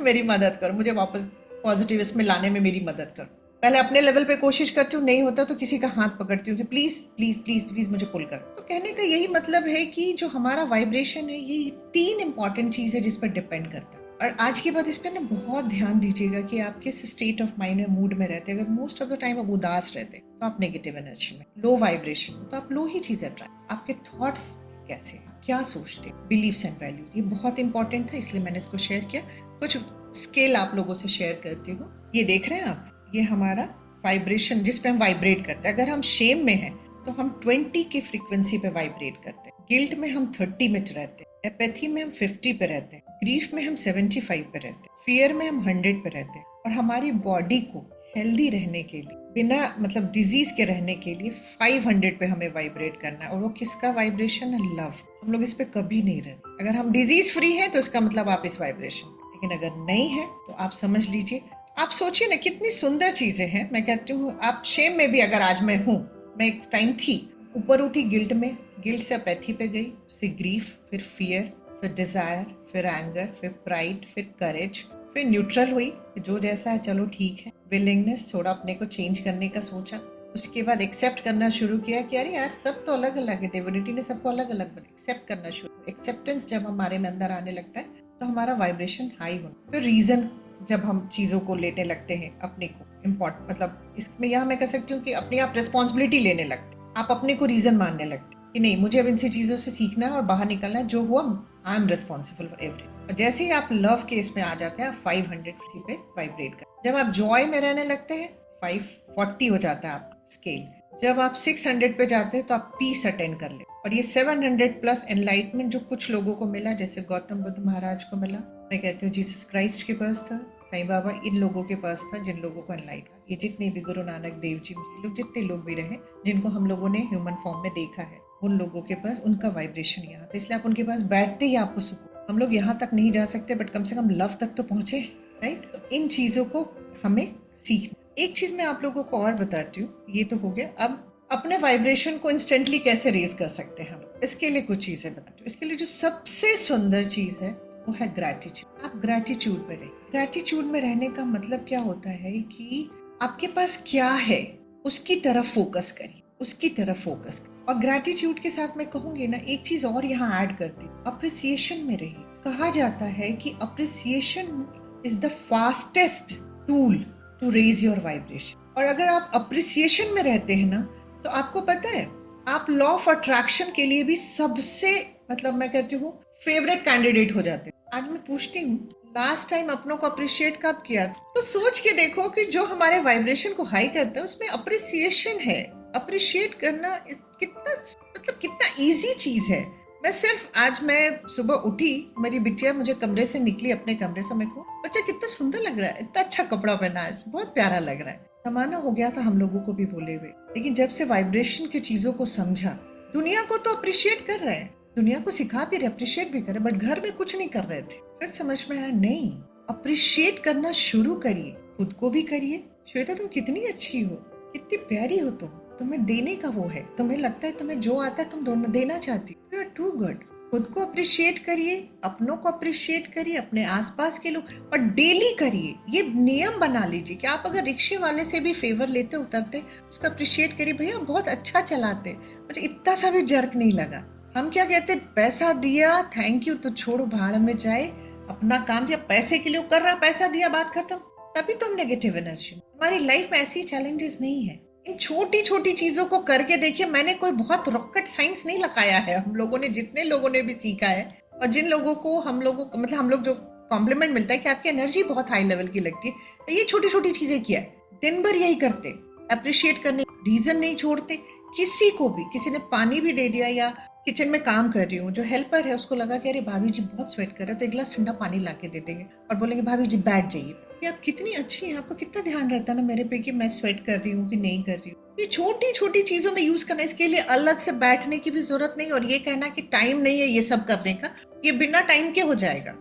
मेरी मदद करो, मुझे वापस पॉजिटिव इसमें लाने में मेरी मदद करो। पहले अपने लेवल पे कोशिश करती हूँ, नहीं होता तो किसी का हाथ पकड़ती हूँ कि प्लीज प्लीज प्लीज प्लीज मुझे पुल कर। तो कहने का यही मतलब है कि जो हमारा वाइब्रेशन है ये 3 इंपॉर्टेंट चीज है जिस पर डिपेंड करता है। और आज के बाद इस पर ना बहुत ध्यान दीजिएगा कि आप किस स्टेट ऑफ माइंड में, मूड में रहते हैं। अगर मोस्ट ऑफ द टाइम आप उदास रहते हैं तो आप नेगेटिव एनर्जी में, लो वाइब्रेशन तो आप लो ही चीज अट्रैक्ट। आपके थॉट्स कैसे, क्या सोचते, बिलीव्स एंड वैल्यूज, ये बहुत इंपॉर्टेंट था इसलिए मैंने इसको शेयर किया। कुछ स्केल आप लोगों से शेयर करती हूँ। ये देख रहे हैं आप, ये हमारा वाइब्रेशन जिस पे हम वाइब्रेट करते हैं। अगर हम शेम में हैं तो हम 20 की फ्रीक्वेंसी पे वाइब्रेट करते हैं, गिल्ट में हम 30 में रहते हैं, एपैथी में हम 50 पे रहते हैं, ग्रीफ में हम 75 पे रहते हैं, फियर में हम 100 पे रहते हैं। और हमारी बॉडी को हेल्दी रहने के लिए, बिना मतलब डिजीज के रहने के लिए 500 पे हमें वाइब्रेट करना है। और वो किसका वाइब्रेशन है? लव। हम लोग इस पे कभी नहीं रहते। अगर हम डिजीज फ्री हैं तो इसका मतलब आप इस वाइब्रेशन, लेकिन अगर नहीं है तो आप समझ लीजिए। आप सोचिए ना कितनी सुंदर चीजें हैं। मैं कहती हूँ आप शेम में भी, अगर आज मैं हूँ, मैं एक टाइम थी, ऊपर उठी गिल्ट में, गिल्ट से अपैथी पे गई, फिर ग्रीफ, फिर फियर, फिर डिजायर, फिर एंगर, फिर प्राइड, फिर करेज, फिर न्यूट्रल हुई, जो जैसा है चलो ठीक है, विलिंगनेस, थोड़ा अपने को चेंज करने का सोचा। उसके बाद एक्सेप्ट करना शुरू किया कि अरे यार सब तो अलग अलग है, डिविनिटी ने सबको अलग अलग बना। एक्सेप्ट करना शुरू, एक्सेप्टेंस जब हमारे में अंदर आने लगता है तो हमारा वाइब्रेशन हाई होना। फिर रीजन, जब हम चीजों को लेने लगते हैं अपने को इम्पोर्टेंट, मतलब इसमें यह मैं कह सकती हूँ कि अपने आप रिस्पॉन्सिबिलिटी लेने लगते हैं, आप अपने को रीजन मानने लगते हैं कि नहीं मुझे अब इनसे चीजों से सीखना है और बाहर निकलना है, जो हुआ I am responsible for everything. और जैसे ही आप लव के इसमें आ जाते हैं आप 500 पे वाइब्रेट कर। जब आप जॉय में रहने लगते हैं 540 हो जाता है आपका स्केल। जब आप 600 पे जाते हैं तो आप पीस अटेंड कर ले। और ये 700 प्लस एनलाइटमेंट जो कुछ लोगों को मिला, जैसे गौतम बुद्ध महाराज को मिला, मैं कहती हूँ जीसस क्राइस्ट के पास था, साईं बाबा, इन लोगों के पास था जिन लोगों को एनलाइट, ये जितने भी गुरु नानक देव जी, लोग जितने लोग भी रहे जिनको हम लोगों ने ह्यूमन फॉर्म में देखा है, उन लोगों के पास उनका वाइब्रेशन यहाँ था, इसलिए आप उनके पास बैठते ही आपको सुकून। हम लोग यहाँ तक नहीं जा सकते बट कम से कम लव तक तो पहुंचे, राइट। तो इन चीजों को हमें सीखना। एक चीज मैं आप लोगों को और बताती हूँ, ये तो हो गया। अब अपने वाइब्रेशन को इंस्टेंटली कैसे रेज कर सकते हैं हम, इसके लिए कुछ चीजें बताती हूँ। इसके लिए जो सबसे सुंदर चीज है वो है ग्रैटिट्यूड। आप ग्रैटिट्यूड में रहिए। ग्रैटिट्यूड में रहने का मतलब क्या होता है कि आपके पास क्या है उसकी तरफ फोकस करिए, उसकी तरफ फोकस करिए। और ग्रैटिट्यूड के साथ मैं कहूंगी ना एक चीज और यहाँ ऐड करती हूँ, अप्रिसिएशन में रहिए। कहा जाता है कि appreciation is the fastest tool to raise your vibration. और अगर आप अप्रिसिएशन में रहते हैं ना तो आपको पता है आप लॉ ऑफ अट्रैक्शन के लिए भी सबसे, मतलब मैं कहती हूँ फेवरेट कैंडिडेट हो जाते हैं। आज मैं पूछती हूँ लास्ट टाइम अपनों को अप्रिशिएट कब किया, तो सोच के देखो कि जो हमारे वाइब्रेशन को हाई करता है उसमें अप्रिसिएशन है। अप्रिशिएट करना कितना, मतलब कितना इजी चीज है। मैं सिर्फ आज मैं सुबह उठी, मेरी बिटिया मुझे कमरे से निकली, अपने कमरे से, मेरे को बच्चा कितना सुंदर लग रहा है, इतना अच्छा कपड़ा पहना है, बहुत प्यारा लग रहा है। जमाना हो गया था हम लोगों को भी बोले हुए, लेकिन जब से वाइब्रेशन की चीजों को समझा, दुनिया को तो अप्रिशिएट कर रहे हैं, दुनिया को सिखा भी रहे, अप्रिशिएट भी कर रहे, बट घर में कुछ नहीं कर रहे थे। फिर समझ में आया नहीं, अप्रिशिएट करना शुरू करिए, खुद को भी करिए। श्वेता तुम कितनी अच्छी हो, कितनी प्यारी हो तुम, तुम्हें देने का वो है, तुम्हें लगता है तुम्हें जो आता है तुम देना चाहती हो, यू आर टू गुड। खुद को अप्रिशिएट करिए, अपनों को अप्रिशिएट करिए, अपने आसपास के लोग, और डेली करिए। ये नियम बना लीजिए कि आप अगर रिक्शे वाले से भी फेवर लेते उतरते, उसको अप्रिशिएट करिए, भैया बहुत अच्छा चलाते, मुझे इतना सा भी जर्क नहीं लगा। हम क्या कहते, पैसा दिया थैंक यू तो छोड़ो भाड़ में जाए, अपना काम दिया, पैसे के लिए कर रहा, पैसा दिया बात खत्म, तभी तो हम नेगेटिव एनर्जी। हमारी लाइफ में ऐसी चैलेंजेस नहीं है। इन छोटी छोटी चीजों को करके देखिए, मैंने कोई बहुत रॉकेट साइंस नहीं लगाया है। हम लोगों ने, जितने लोगों ने भी सीखा है, और जिन लोगों को हम लोगों मतलब हम लोग जो कॉम्प्लीमेंट मिलता है कि आपकी एनर्जी बहुत हाई लेवल की लगती है, तो ये छोटी छोटी चीजें किया है, दिन भर यही करते, अप्रिशिएट करने रीजन नहीं छोड़ते। किसी को भी, किसी ने पानी भी दे दिया, या किचन में काम कर रही हूँ, जो हेल्पर है उसको लगा कि अरे भाभी जी बहुत स्वेट कर रहे हैं, तो एक गिलास ठंडा पानी ला के दे देंगे और बोलेंगे भाभी जी बैठ जाइए, कि आप कितनी अच्छी हैं, आपका कितना ध्यान रहता है ना मेरे पे कि मैं स्वेट कर रही हूँ कि नहीं कर रही हूँ। ये छोटी छोटी चीजों में यूज करना, इसके लिए अलग से बैठने की भी जरूरत नहीं, और ये कहना कि टाइम नहीं है ये सब करने का, ये बिना टाइम के हो जाएगा।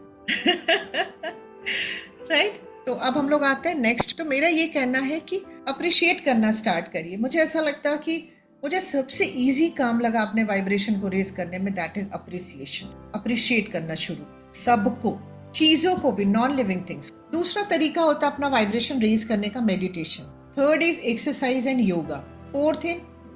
राइट। तो अब हम लोग आते हैं नेक्स्ट। तो मेरा ये कहना है कि अप्रिशिएट करना स्टार्ट करिए। मुझे ऐसा लगता है कि मुझे सबसे इजी काम लगा अपने वाइब्रेशन को रेज करने में, दैट इज अप्रिसिएशन। अप्रिशिएट करना शुरू, सबको, चीजों को भी, नॉन लिविंग थिंग्स। दूसरा तरीका होता है अपना वाइब्रेशन रेज करने का, meditation. Third is exercise and yoga. Fourth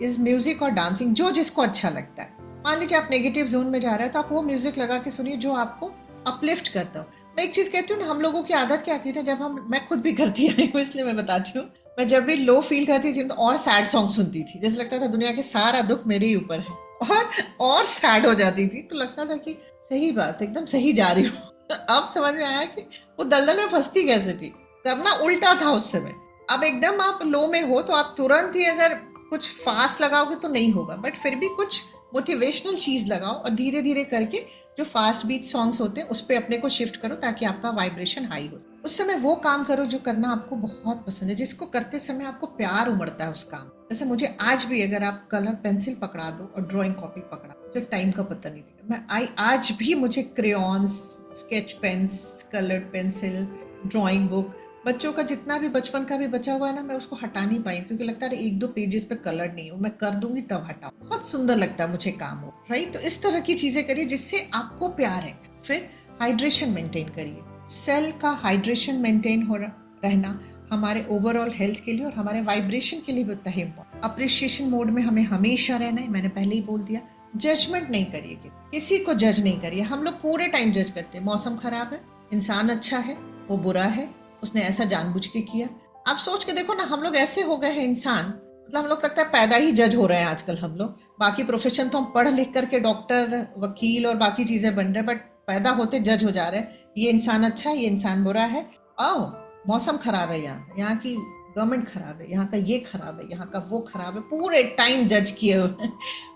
is music और डांसिंग, जो जिसको अच्छा लगता है। मान लीजिए आप नेगेटिव जोन में जा रहे हैं तो आप वो म्यूजिक लगा के सुनिए जो आपको अपलिफ्ट करता हो। मैं एक चीज कहती हूँ ना, हम लोगों की आदत क्या थी ना, जब मैं खुद भी करती आई हूँ इसलिए मैं बताती हूँ, मैं जब भी लो फील करती थी तो और सैड सॉन्ग सुनती थी, जैसे लगता था दुनिया के सारा दुख मेरे ही ऊपर है, और सैड हो जाती थी। तो लगता था कि सही बात, एकदम सही जा रही हूँ। अब समझ में आया कि वो दलदल में फंसती कैसे थी, करना उल्टा था उस समय। अब एकदम आप लो में हो तो आप तुरंत ही अगर कुछ फास्ट लगाओगे तो नहीं होगा, बट फिर भी कुछ मोटिवेशनल चीज लगाओ और धीरे धीरे करके जो फास्ट बीट सॉन्ग्स होते हैं उस पर अपने को शिफ्ट करो ताकि आपका वाइब्रेशन हाई हो। उस समय वो काम करो जो करना आपको बहुत पसंद है, जिसको करते समय आपको प्यार उमड़ता है उस काम। जैसे मुझे आज भी अगर आप कलर पेंसिल पकड़ा दो और ड्राइंग कॉपी पकड़ा, मुझे टाइम का पता नहीं लगेगा। आज भी मुझे crayons, sketch pens, coloured pencil, drawing book, बच्चों का जितना भी बचपन का भी बचा हुआ है ना, मैं उसको हटा नहीं पाई क्योंकि लगता है एक दो पेजेस पे कलर नहीं हो, मैं कर दूंगी तब हटाऊं। बहुत सुंदर लगता है मुझे काम हो, राइट। तो इस तरह की चीजें करिए जिससे आपको प्यार है। फिर हाइड्रेशन मेंटेन करिए। सेल का हाइड्रेशन मेंटेन हो रहना हमारे ओवरऑल हेल्थ के लिए और हमारे वाइब्रेशन के लिए भी उतना ही इम्पोर्टेंट। अप्रिशिएशन मोड में हमें हमेशा रहना है, मैंने पहले ही बोल दिया। जजमेंट नहीं करिए, किसी को जज नहीं करिए। हम लोग पूरे टाइम जज करते हैं, मौसम खराब है, इंसान अच्छा है, वो बुरा है, उसने ऐसा जानबूझ के किया। आप सोच के देखो ना, हम लोग ऐसे हो गए हैं इंसान, मतलब हम लोग लगता है पैदा ही जज हो रहे हैं आजकल हम लोग। बाकी प्रोफेशन तो हम पढ़ लिख करके डॉक्टर, वकील और बाकी चीजें बन रहे हैं, बट पैदा होते जज हो जा रहे हैं, ये इंसान अच्छा है, ये इंसान बुरा है। आओ, मौसम खराब है, यहाँ की गवर्नमेंट खराब है, यहाँ का ये खराब है, यहाँ का वो खराब है, पूरे टाइम जज किए हुए।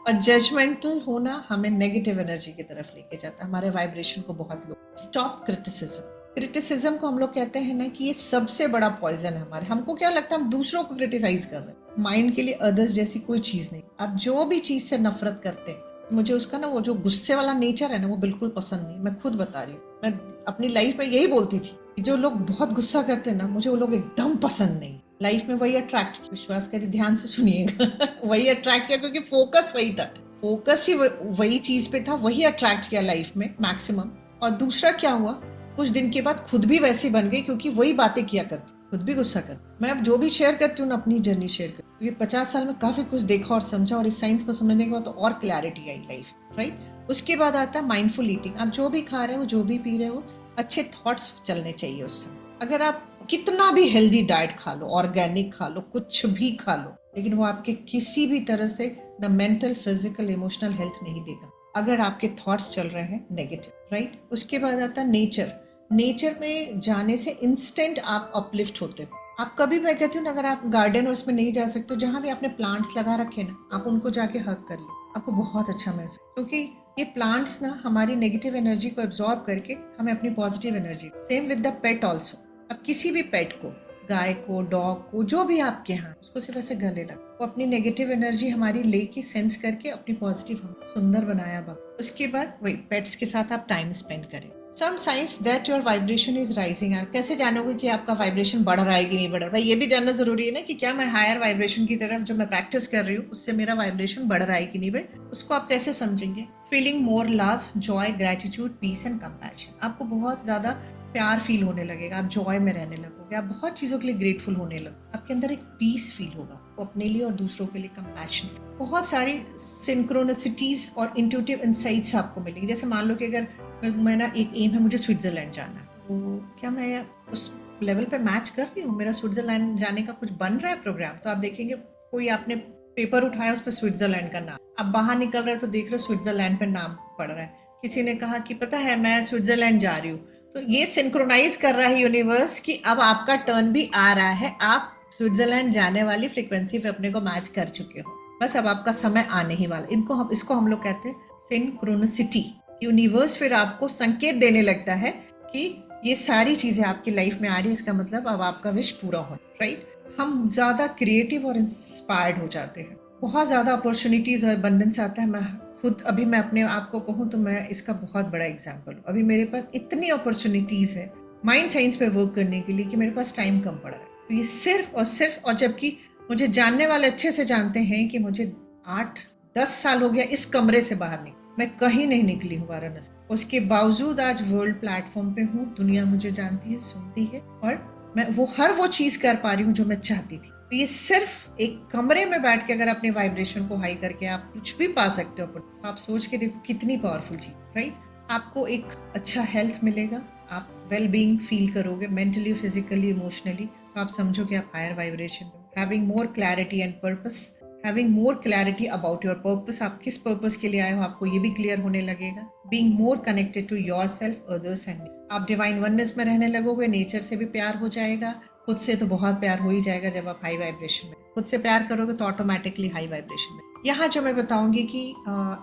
और जजमेंटल होना हमें नेगेटिव एनर्जी की तरफ लेके जाता है, हमारे वाइब्रेशन को बहुत लो। Stop criticism. क्रिटिसिज्म को हम लोग कहते हैं ना कि ये सबसे बड़ा पॉइजन है हमारे। हमको क्या लगता है हम दूसरों को क्रिटिसाइज कर रहे हैं, माइंड के लिए अदर्स जैसी कोई चीज नहीं। आप जो भी चीज से नफरत करते हैं, मुझे उसका ना वो जो गुस्से वाला नेचर है ना, वो बिल्कुल पसंद नहीं। मैं खुद बता रही हूँ, मैं अपनी लाइफ में यही बोलती थी कि जो लोग बहुत गुस्सा करते हैं ना, मुझे वो लोग एकदम पसंद नहीं। लाइफ में वही अट्रैक्ट, विश्वास करिए, ध्यान से सुनिएगा, वही अट्रैक्ट किया क्योंकि फोकस वही था, फोकस ही वही चीज पे था, वही अट्रैक्ट किया लाइफ में मैक्सिमम। और दूसरा क्या हुआ, कुछ दिन के बाद खुद भी वैसी बन गई क्योंकि वही बातें किया करती, खुद भी गुस्सा कर। मैं अब जो भी शेयर करती हूँ ना, अपनी जर्नी शेयर करती हूँ, क्योंकि 50 साल में काफी कुछ देखा और समझा, और इस साइंस को समझने के बाद तो और क्लैरिटी आई लाइफ, राइट। उसके बाद आता है माइंडफुल ईटिंग। आप जो भी खा रहे हो, जो भी पी रहे हो, अच्छे थॉट्स चलने चाहिए उस समय। अगर आप कितना भी हेल्दी डाइट खा लो, ऑर्गेनिक खा लो, कुछ भी खा लो, लेकिन वो आपके किसी भी तरह से न मेंटल, फिजिकल, इमोशनल हेल्थ नहीं देगा अगर आपके थॉट्स चल रहे हैं नेगेटिव, राइट। उसके बाद आता है नेचर। नेचर में जाने से इंस्टेंट आप अपलिफ्ट होते हो। आप कभी, मैं कहती हूँ ना, अगर आप गार्डन और उसमें नहीं जा सकते हो, जहां भी आपने प्लांट्स लगा रखे ना, आप उनको जाके हग कर लो, आपको बहुत अच्छा महसूस, क्योंकि ये प्लांट्स ना हमारी नेगेटिव एनर्जी को एब्जॉर्ब करके हमें अपनी positive energy. Same with the pet also. अब किसी भी पेट को, गाय को, डॉग को, जो भी आपके यहाँ, उसको सिर्फ ऐसे गले लगा, वो अपनी नेगेटिव एनर्जी हमारी लेके सेंस करके अपनी पॉजिटिव हम सुंदर बनाया बग। उसके बाद वही पेट्स के साथ आप टाइम स्पेंड करें। Some signs that your vibration is rising. कैसे जानोगे कि आपका वाइब्रेशन बढ़ रहा है कि नहीं बढ़ रहा है? ये भी जानना जरूरी है ना कि क्या मैं हायर वाइब्रेशन की तरफ जो मैं प्रैक्टिस कर रही हूँ उससे मेरा वाइब्रेशन बढ़ रहा है कि नहीं बढ़, उसको आप कैसे समझेंगे? Feeling more love, joy, gratitude, peace and compassion. आपको बहुत ज्यादा प्यार फील होने लगेगा, आप जॉय में रहने लगोगे, आप बहुत चीजों के लिए ग्रेटफुल होने लगोगे, आपके अंदर एक पीस फील होगा, वो अपने लिए और दूसरों के लिए कंपैशन। बहुत सारी सिंक्रोनिसिटीज और इंट्यूटिव इनसाइट्स आपको मिलेंगी। जैसे मान लो कि अगर मेरा एक एम है, मुझे स्विट्जरलैंड जाना है, तो क्या मैं उस लेवल पे मैच कर रही हूँ? मेरा स्विट्जरलैंड जाने का कुछ बन रहा है प्रोग्राम? तो आप देखेंगे कोई आपने पेपर उठाया, उस पर स्विट्जरलैंड का नाम, आप बाहर निकल रहे हो तो देख रहे हो स्विट्जरलैंड पे नाम पड़ रहा है। किसी ने कहा कि पता है मैं स्विट्जरलैंड जा रही हूँ, तो ये सिंक्रोनाइज कर रहा है यूनिवर्स कि अब आपका टर्न भी आ रहा है, आप स्विट्जरलैंड जाने वाली फ्रीक्वेंसी पे अपने को मैच कर चुके हो, बस अब आपका समय आने ही वाला। इसको हम लोग कहते हैं सिंक्रोनिसिटी। यूनिवर्स फिर आपको संकेत देने लगता है कि ये सारी चीज़ें आपकी लाइफ में आ रही है, इसका मतलब अब आपका विश पूरा हो, राइट? हम ज़्यादा क्रिएटिव और इंस्पायर्ड हो जाते हैं, बहुत ज़्यादा अपॉर्चुनिटीज़ और अबंडेंस आता है। मैं अपने आप को कहूँ तो मैं इसका बहुत बड़ा एग्जाम्पल हूँ। अभी मेरे पास इतनी अपॉर्चुनिटीज़ है माइंड साइंस पे वर्क करने के लिए कि मेरे पास टाइम कम पड़ा है। तो ये सिर्फ और जबकि मुझे जानने वाले अच्छे से जानते हैं कि मुझे 8-10 साल हो गया इस कमरे से बाहर निकल, मैं कहीं नहीं निकली हूँ वाराणसी। उसके बावजूद आज वर्ल्ड प्लेटफॉर्म पे हूँ, दुनिया मुझे जानती है, सुनती है, और मैं हर वो चीज कर पा रही हूँ जो मैं चाहती थी। तो ये सिर्फ एक कमरे में बैठ के अगर अपने वाइब्रेशन को हाई करके आप कुछ भी पा सकते हो, तो आप सोच के देखो कितनी पावरफुल चीज, राइट? आपको एक अच्छा हेल्थ मिलेगा, आप वेल बीइंग फील करोगे, मेंटली, फिजिकली, इमोशनली। तो आप समझो कि आप हायर वाइब्रेशन में, having more clarity and purpose, having more clarity about your purpose. आप किस पर्पस के लिए आए हो आपको ये भी क्लियर होने लगेगा। Being more connected to your self, others and, आप डिवाइन वननेस में रहने लगोगे, नेचर से भी प्यार हो जाएगा, खुद से तो बहुत प्यार हो ही जाएगा। जब आप हाई वाइब्रेशन में खुद से प्यार करोगे तो ऑटोमेटिकली हाई वाइब्रेशन में। यहाँ जो मैं बताऊंगी कि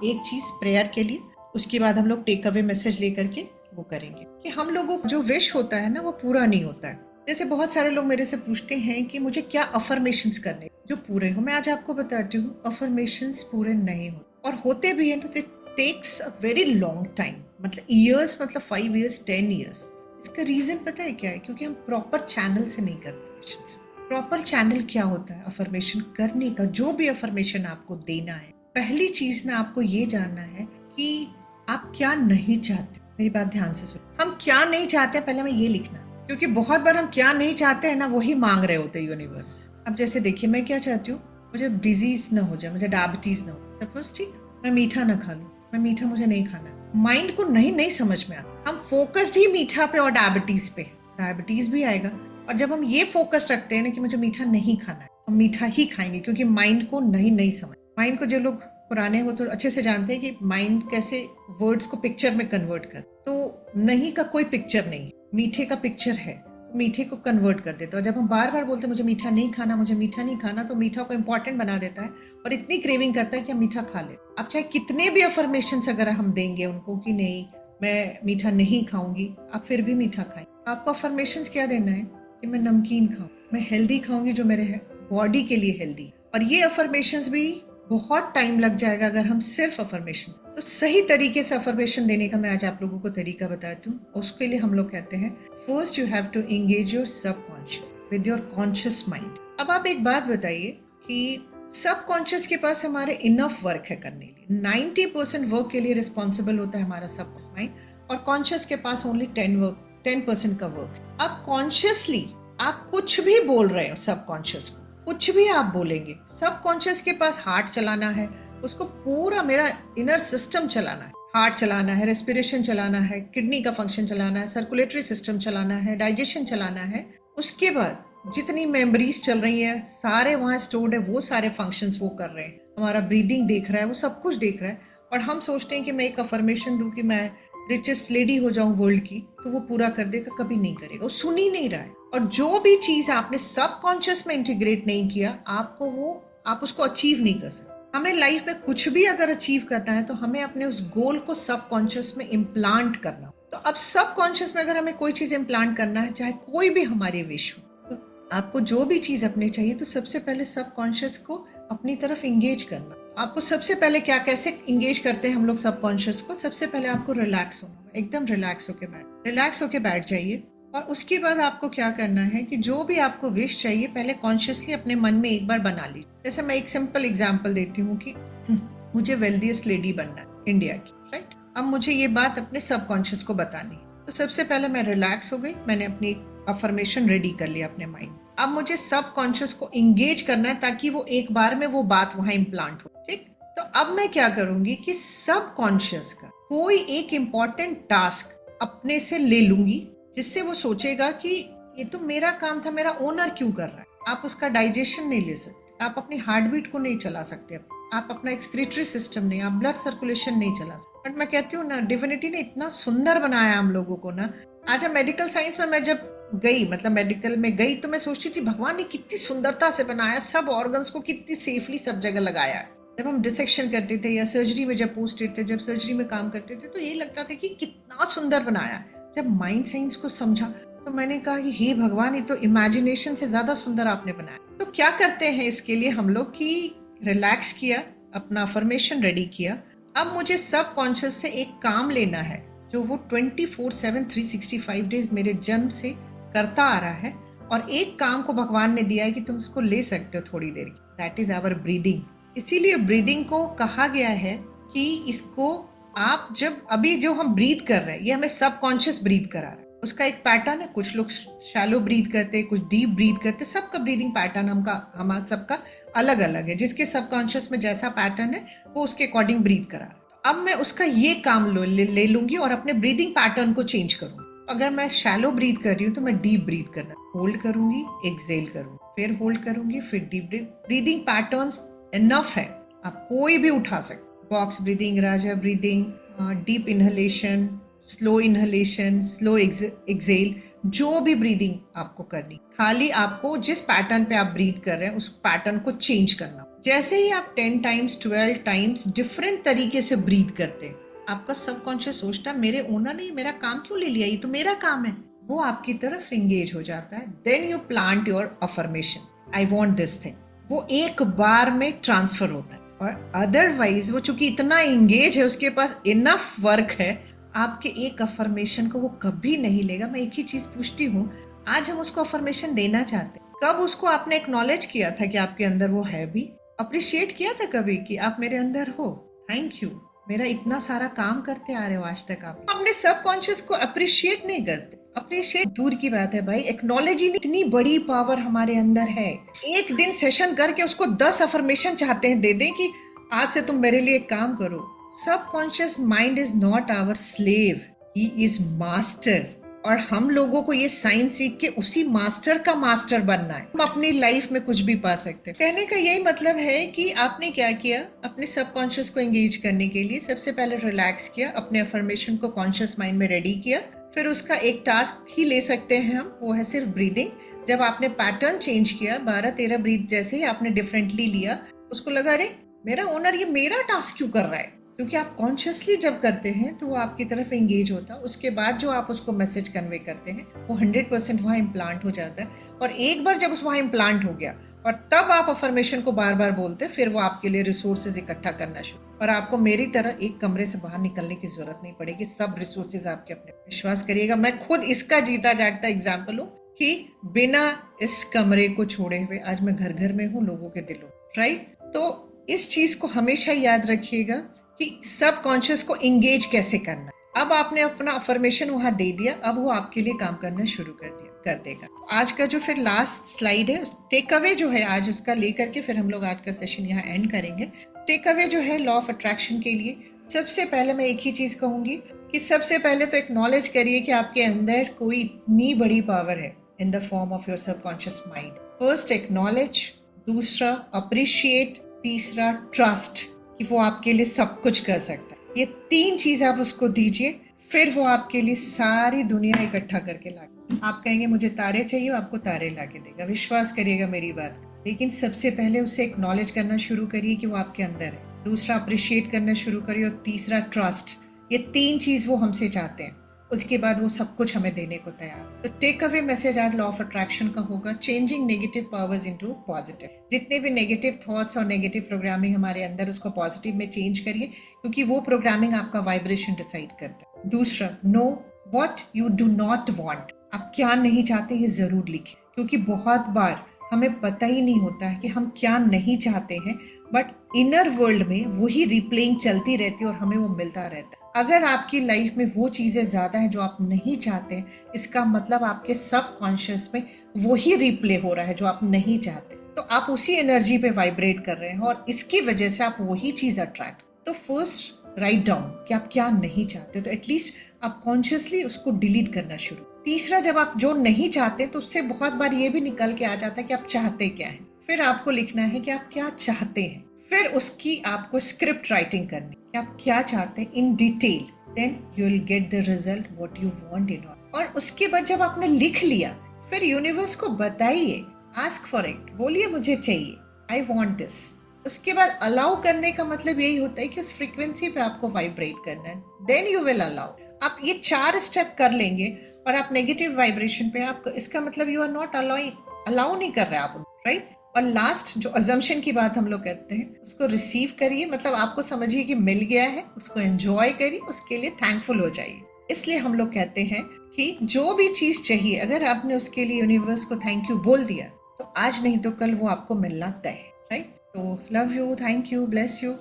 एक चीज प्रेयर के लिए, उसके बाद हम लोग टेक अवे मैसेज लेकर के वो करेंगे कि हम लोगों को जो विश होता है ना वो पूरा नहीं होता है। जैसे बहुत सारे लोग मेरे से पूछते हैं कि मुझे क्या अफर्मेशंस करने जो पूरे हो। मैं आज आपको बताती हूँ, अफर्मेशंस पूरे नहीं होते, और होते भी हैं तो takes a very long time, मतलब ईयर्स, मतलब 5 ईयर्स, 10 ईयर्स। इसका रीजन पता है क्या है? क्योंकि हम प्रॉपर चैनल से नहीं करते। प्रॉपर चैनल क्या होता है अफर्मेशन करने का? जो भी अफर्मेशन आपको देना है, पहली चीज ना आपको ये जानना है कि आप क्या नहीं चाहते। मेरी बात ध्यान से सुनो, हम क्या नहीं चाहते पहले मैं ये लिखना, क्योंकि बहुत बार हम क्या नहीं चाहते हैं ना वही मांग रहे होते यूनिवर्स। अब जैसे देखिए, मैं क्या चाहती हूँ, मुझे डिजीज ना हो जाए, मुझे डायबिटीज ना हो, सपोज, ठीक, मैं मीठा ना खा लूँ, मैं मीठा मुझे नहीं खाना। माइंड को नहीं समझ में आता, हम फोकस्ड ही मीठा पे और डायबिटीज पे, डायबिटीज भी आएगा। और जब हम ये फोकस रखते हैं ना कि मुझे मीठा नहीं खाना है, हम मीठा ही खाएंगे, क्योंकि माइंड को नहीं समझ। माइंड को जो लोग पुराने हो तो अच्छे से जानते हैं कि माइंड कैसे वर्ड्स को पिक्चर में कन्वर्ट कर। तो नहीं का कोई पिक्चर नहीं, मीठे का पिक्चर है, तो मीठे को कन्वर्ट कर देता है। जब हम बार बार बोलते हैं मुझे मीठा नहीं खाना, मुझे मीठा नहीं खाना, तो मीठा को इंपॉर्टेंट बना देता है और इतनी क्रेविंग करता है कि हम मीठा खा ले। अब चाहे कितने भी अफर्मेशंस अगर हम देंगे उनको कि नहीं मैं मीठा नहीं खाऊंगी, आप फिर भी मीठा खाएं। आपको अफर्मेशंस क्या देना है कि मैं नमकीन खाऊं, मैं हेल्दी खाऊंगी जो मेरे बॉडी के लिए हेल्दी। और ये अफर्मेशंस भी बहुत टाइम लग जाएगा अगर हम सिर्फ अफर्मेशन। तो सही तरीके से अफर्मेशन देने का मैं आज आप लोगों को तरीका बताती हूँ। उसके लिए हम लोग कहते हैं, first you have to engage your subconscious with your conscious mind. अब आप एक बात बताइए कि सबकॉन्शियस के पास हमारे इनफ वर्क है करने लिए। 90% वर्क के लिए रिस्पॉन्सिबल होता है हमारा सबकॉन्शियस माइंड, और कॉन्शियस के पास ओनली 10% का वर्क। अब कॉन्शियसली आप कुछ भी बोल रहे हो, सबकॉन्शियस को कुछ भी आप बोलेंगे, सबकॉन्शियस के पास हार्ट चलाना है, उसको पूरा मेरा इनर सिस्टम चलाना है, हार्ट चलाना है, रेस्पिरेशन चलाना है, किडनी का फंक्शन चलाना है, सर्कुलेटरी सिस्टम चलाना है, डाइजेशन चलाना है। उसके बाद जितनी मेमोरीज चल रही है सारे वहाँ स्टोर्ड है, वो सारे फंक्शंस वो कर रहे हैं, हमारा ब्रीदिंग देख रहा है, वो सब कुछ देख रहा है। और हम सोचते हैं कि मैं एक अफर्मेशन दूं कि मैं रिचेस्ट लेडी हो जाऊं वर्ल्ड की, तो वो पूरा कर देगा, कभी नहीं करेगा, वो सुन ही नहीं रहा है। और जो भी चीज आपने सबकॉन्शियस में इंटीग्रेट नहीं किया, आप उसको अचीव नहीं कर सकते। हमें लाइफ में कुछ भी अगर अचीव करना है तो हमें अपने उस गोल को सबकॉन्शियस में इम्प्लांट करना। तो अब सबकॉन्शियस में अगर हमें कोई चीज इम्प्लांट करना है, चाहे कोई भी हमारी विश हो, तो आपको जो भी चीज अपनी चाहिए तो सबसे पहले सबकॉन्शियस को अपनी तरफ इंगेज करना। आपको सबसे पहले कैसे इंगेज करते हैं हम लोग सबकॉन्शियस को? सबसे पहले आपको रिलैक्स होना होगा, एकदम रिलैक्स होके बैठ जाइए। और उसके बाद आपको क्या करना है कि जो भी आपको विश चाहिए पहले कॉन्शियसली अपने मन में एक बार बना लीजिए। जैसे मैं एक सिंपल एग्जांपल देती हूँ कि मुझे वेल्दीएस्ट लेडी बनना है इंडिया की, राइट? अब मुझे ये बात अपने सबकॉन्शियस को बतानी है। तो सबसे पहले मैं रिलैक्स हो गई, मैंने अपनी अफर्मेशन रेडी कर लिया अपने माइंड। अब मुझे सबकॉन्शियस को इंगेज करना है ताकि वो एक बार में वो बात वहां इम्प्लांट हो, ठीक? तो अब मैं क्या करूंगी कि सबकॉन्शियस का कोई एक इम्पॉर्टेंट टास्क अपने से ले लूंगी, जिससे वो सोचेगा कि ये तो मेरा काम था, मेरा ओनर क्यों कर रहा है। आप उसका डाइजेशन नहीं ले सकते, आप अपनी हार्ट बीट को नहीं चला सकते, आप अपना एक्सक्रीटरी सिस्टम नहीं, आप ब्लड सर्कुलेशन नहीं चला सकते। बट मैं कहती हूँ ना, डिविनिटी ने इतना सुंदर बनाया हम लोगों को ना। आज मेडिकल साइंस में मैं जब गई, मतलब मेडिकल में गई, तो मैं सोचती थी भगवान ने कितनी सुंदरता से बनाया, सब ऑर्गन्स को कितनी सेफली सब जगह लगाया है। जब हम डिसेक्शन करते थे या सर्जरी में जब पोस्टेड थे, जब सर्जरी में काम करते थे, तो ये लगता था कि कितना सुंदर बनाया है। जब माइंड साइंस को समझा तो मैंने कहा कि हे भगवान, ये तो इमेजिनेशन से ज्यादा सुंदर आपने बनाया। तो क्या करते हैं इसके लिए हम लोग कि रिलैक्स किया, अपना अफर्मेशन रेडी किया। अब मुझे सब कॉन्शियस से एक काम लेना है जो वो 24/7 365 डेज मेरे जन्म से करता आ रहा है, और एक काम को भगवान ने दिया है कि तुम उसको ले सकते हो थोड़ी देर की, दैट इज आवर ब्रीदिंग। इसीलिए ब्रीदिंग को कहा गया है कि इसको आप जब अभी जो हम ब्रीथ कर रहे हैं ये हमें सबकॉन्शियस ब्रीथ करा रहा है। उसका एक पैटर्न है, कुछ लोग शैलो ब्रीथ करते हैं, कुछ डीप ब्रीथ करते हैं, सबका ब्रीदिंग पैटर्न हमारा सबका अलग अलग है। जिसके सबकॉन्शियस में जैसा पैटर्न है वो उसके अकॉर्डिंग ब्रीथ करा रहा है। तो अब मैं उसका ये काम ले लूंगी और अपने ब्रीदिंग पैटर्न को चेंज करूंगी। अगर मैं शैलो ब्रीथ कर रही हूँ तो मैं डीप ब्रीथ करना, होल्ड करूंगी, एक्सेल करूंगी, फिर होल्ड करूंगी, फिर deep breath. Breathing patterns enough है, आप कोई भी उठा सकते। बॉक्स ब्रीदिंग, राजा breathing, deep inhalation, slow inhalation, slow exhale, जो भी ब्रीदिंग आपको करनी, खाली आपको जिस पैटर्न पे आप ब्रीथ कर रहे हैं उस पैटर्न को चेंज करना। जैसे ही आप 10 टाइम्स 12 टाइम्स डिफरेंट तरीके से ब्रीथ करते हैं, आपका सबकॉन्शियस सोचता है मेरे ओनर ने मेरा काम क्यों ले लिया, ये तो मेरा काम है। वो आपकी तरफ एंगेज हो जाता है। Then you plant your affirmation, I want this thing. वो एक बार में ट्रांसफर होता है। और अदरवाइज वो चूंकि इतना एंगेज है, उसके पास इनफ वर्क है, आपके एक अफर्मेशन को वो कभी नहीं लेगा। मैं एक ही चीज पूछती हूँ, आज हम उसको अफर्मेशन देना चाहते हैं, कब उसको आपने एक्नॉलेज किया था कि आपके अंदर वो है भी? अप्रिशिएट किया था कभी कि आप मेरे अंदर हो, थैंक यू, मेरा इतना सारा काम करते आ रहे हो आज तक। आप अपने सबकॉन्शियस को अप्रिशिएट नहीं करते। अप्रिशिएट दूर की बात है भाई, एक्नॉलेज ही नहीं। इतनी बड़ी पावर हमारे अंदर है। एक दिन सेशन करके उसको 10 अफर्मेशन चाहते हैं दे दें कि आज से तुम मेरे लिए एक काम करो। Subconscious mind is not our slave, he is master. और हम लोगों को ये साइंस सीख के उसी मास्टर का मास्टर बनना है। हम अपनी लाइफ में कुछ भी पा सकते हैं। कहने का यही मतलब है कि आपने क्या किया, अपने सबकॉन्शियस को एंगेज करने के लिए सबसे पहले रिलैक्स किया, अपने अफर्मेशन को कॉन्शियस माइंड में रेडी किया। फिर उसका एक टास्क ही ले सकते हैं हम, वो है सिर्फ ब्रीदिंग। जब आपने पैटर्न चेंज किया, 12-13 ब्रीथ जैसे ही आपने डिफरेंटली लिया, उसको लगा अरे मेरा ओनर ये मेरा टास्क क्यों कर रहा है, क्योंकि आप कॉन्शियसली जब करते हैं तो वो आपकी तरफ एंगेज होता है। उसके बाद जो आप उसको मैसेज कन्वे करते हैं वो 100% वहाँ इम्प्लांट हो जाता है। और एक बार जब उस वहाँ इम्प्लांट हो गया और तब आप अफर्मेशन को बार बार बोलते हैं, फिर वो आपके लिए रिसोर्सेज इकट्ठा करना शुरू। और आपको मेरी तरह एक कमरे से बाहर निकलने की जरूरत नहीं पड़ेगी, सब रिसोर्सेज आपके अपने। विश्वास करिएगा, मैं खुद इसका जीता जागता एग्जाम्पल हूँ कि बिना इस कमरे को छोड़े हुए आज मैं घर घर में हूँ लोगों के दिलों, राइट। तो इस चीज को हमेशा याद रखिएगा कि सबकॉन्शियस को एंगेज कैसे करना। अब आपने अपना अफर्मेशन वहां दे दिया, अब वो आपके लिए काम करना शुरू कर देगा। तो आज का जो फिर लास्ट स्लाइड है, टेक अवे जो है आज उसका लेकर के फिर हम लोग आज का सेशन यहाँ एंड करेंगे। टेक अवे जो है लॉ ऑफ अट्रैक्शन के लिए, सबसे पहले मैं एक ही चीज कहूंगी कि सबसे पहले तो एक्नॉलेज करिए कि आपके अंदर कोई इतनी बड़ी पावर है in the form of your subconscious mind. First acknowledge, दूसरा अप्रिशिएट, तीसरा ट्रस्ट कि वो आपके लिए सब कुछ कर सकता है। ये 3 चीज आप उसको दीजिए, फिर वो आपके लिए सारी दुनिया इकट्ठा करके ला। आप कहेंगे मुझे तारे चाहिए, आपको तारे ला के देगा, विश्वास करिएगा मेरी बात। लेकिन सबसे पहले उसे एक्नॉलेज करना शुरू करिए कि वो आपके अंदर है। दूसरा अप्रिशिएट करना शुरू करिए, और तीसरा ट्रस्ट। ये 3 चीज वो हमसे चाहते हैं, उसके बाद वो सब कुछ हमें देने को तैयार। तो टेक अवे मैसेज आज लॉ ऑफ अट्रैक्शन का होगा, changing negative powers into positive. जितने भी नेगेटिव थॉट्स और नेगेटिव प्रोग्रामिंग हमारे अंदर, उसको पॉजिटिव में चेंज करिए, क्योंकि वो प्रोग्रामिंग आपका वाइब्रेशन डिसाइड करता है। दूसरा, know what you do not want. आप क्या नहीं चाहते ये जरूर लिखें, क्योंकि बहुत बार हमें पता ही नहीं होता है कि हम क्या नहीं चाहते हैं, बट इनर वर्ल्ड में वही रिप्लेइंग चलती रहती है और हमें वो मिलता रहता है। अगर आपकी लाइफ में वो चीजें ज्यादा हैं जो आप नहीं चाहते, इसका मतलब आपके सबकॉन्शियस में वही रिप्ले हो रहा है जो आप नहीं चाहते। तो आप उसी एनर्जी पे वाइब्रेट कर रहे हैं और इसकी वजह से आप वही चीज अट्रैक्ट। तो फर्स्ट राइट डाउन कि आप क्या नहीं चाहते, तो एटलीस्ट आप कॉन्शियसली उसको डिलीट करना शुरू। तीसरा, जब आप जो नहीं चाहते तो उससे बहुत बार ये भी निकल के आ जाता है कि आप चाहते क्या है। फिर आपको लिखना है कि आप क्या चाहते हैं, फिर उसकी आपको स्क्रिप्ट राइटिंग करनी कि आप क्या चाहते हैं in detail. Then you will get the result what you want in all. और उसके बाद जब आपने लिख लिया, फिर यूनिवर्स को बताइए, आस्क फॉर इट, बोलिए मुझे चाहिए, आई वांट दिस। उसके बाद अलाउ करने का मतलब यही होता है कि उस फ्रीक्वेंसी पे आपको वाइब्रेट करना है, देन यू विल अलाउ। आप ये 4 स्टेप कर लेंगे और आप नेगेटिव वाइब्रेशन पे, आपको इसका मतलब you are not allowing, allow नहीं कर रहे आप उनको, राइट। और लास्ट जो अजम्पशन की बात हम लोग कहते हैं, उसको रिसीव करिए, मतलब आपको समझिए कि मिल गया है, उसको एंजॉय करिए, उसके लिए थैंकफुल हो जाइए। इसलिए हम लोग कहते हैं कि जो भी चीज चाहिए, अगर आपने उसके लिए यूनिवर्स को थैंक यू बोल दिया, तो आज नहीं तो कल वो आपको मिलना तय है, राइट। तो love you, thank you, bless you.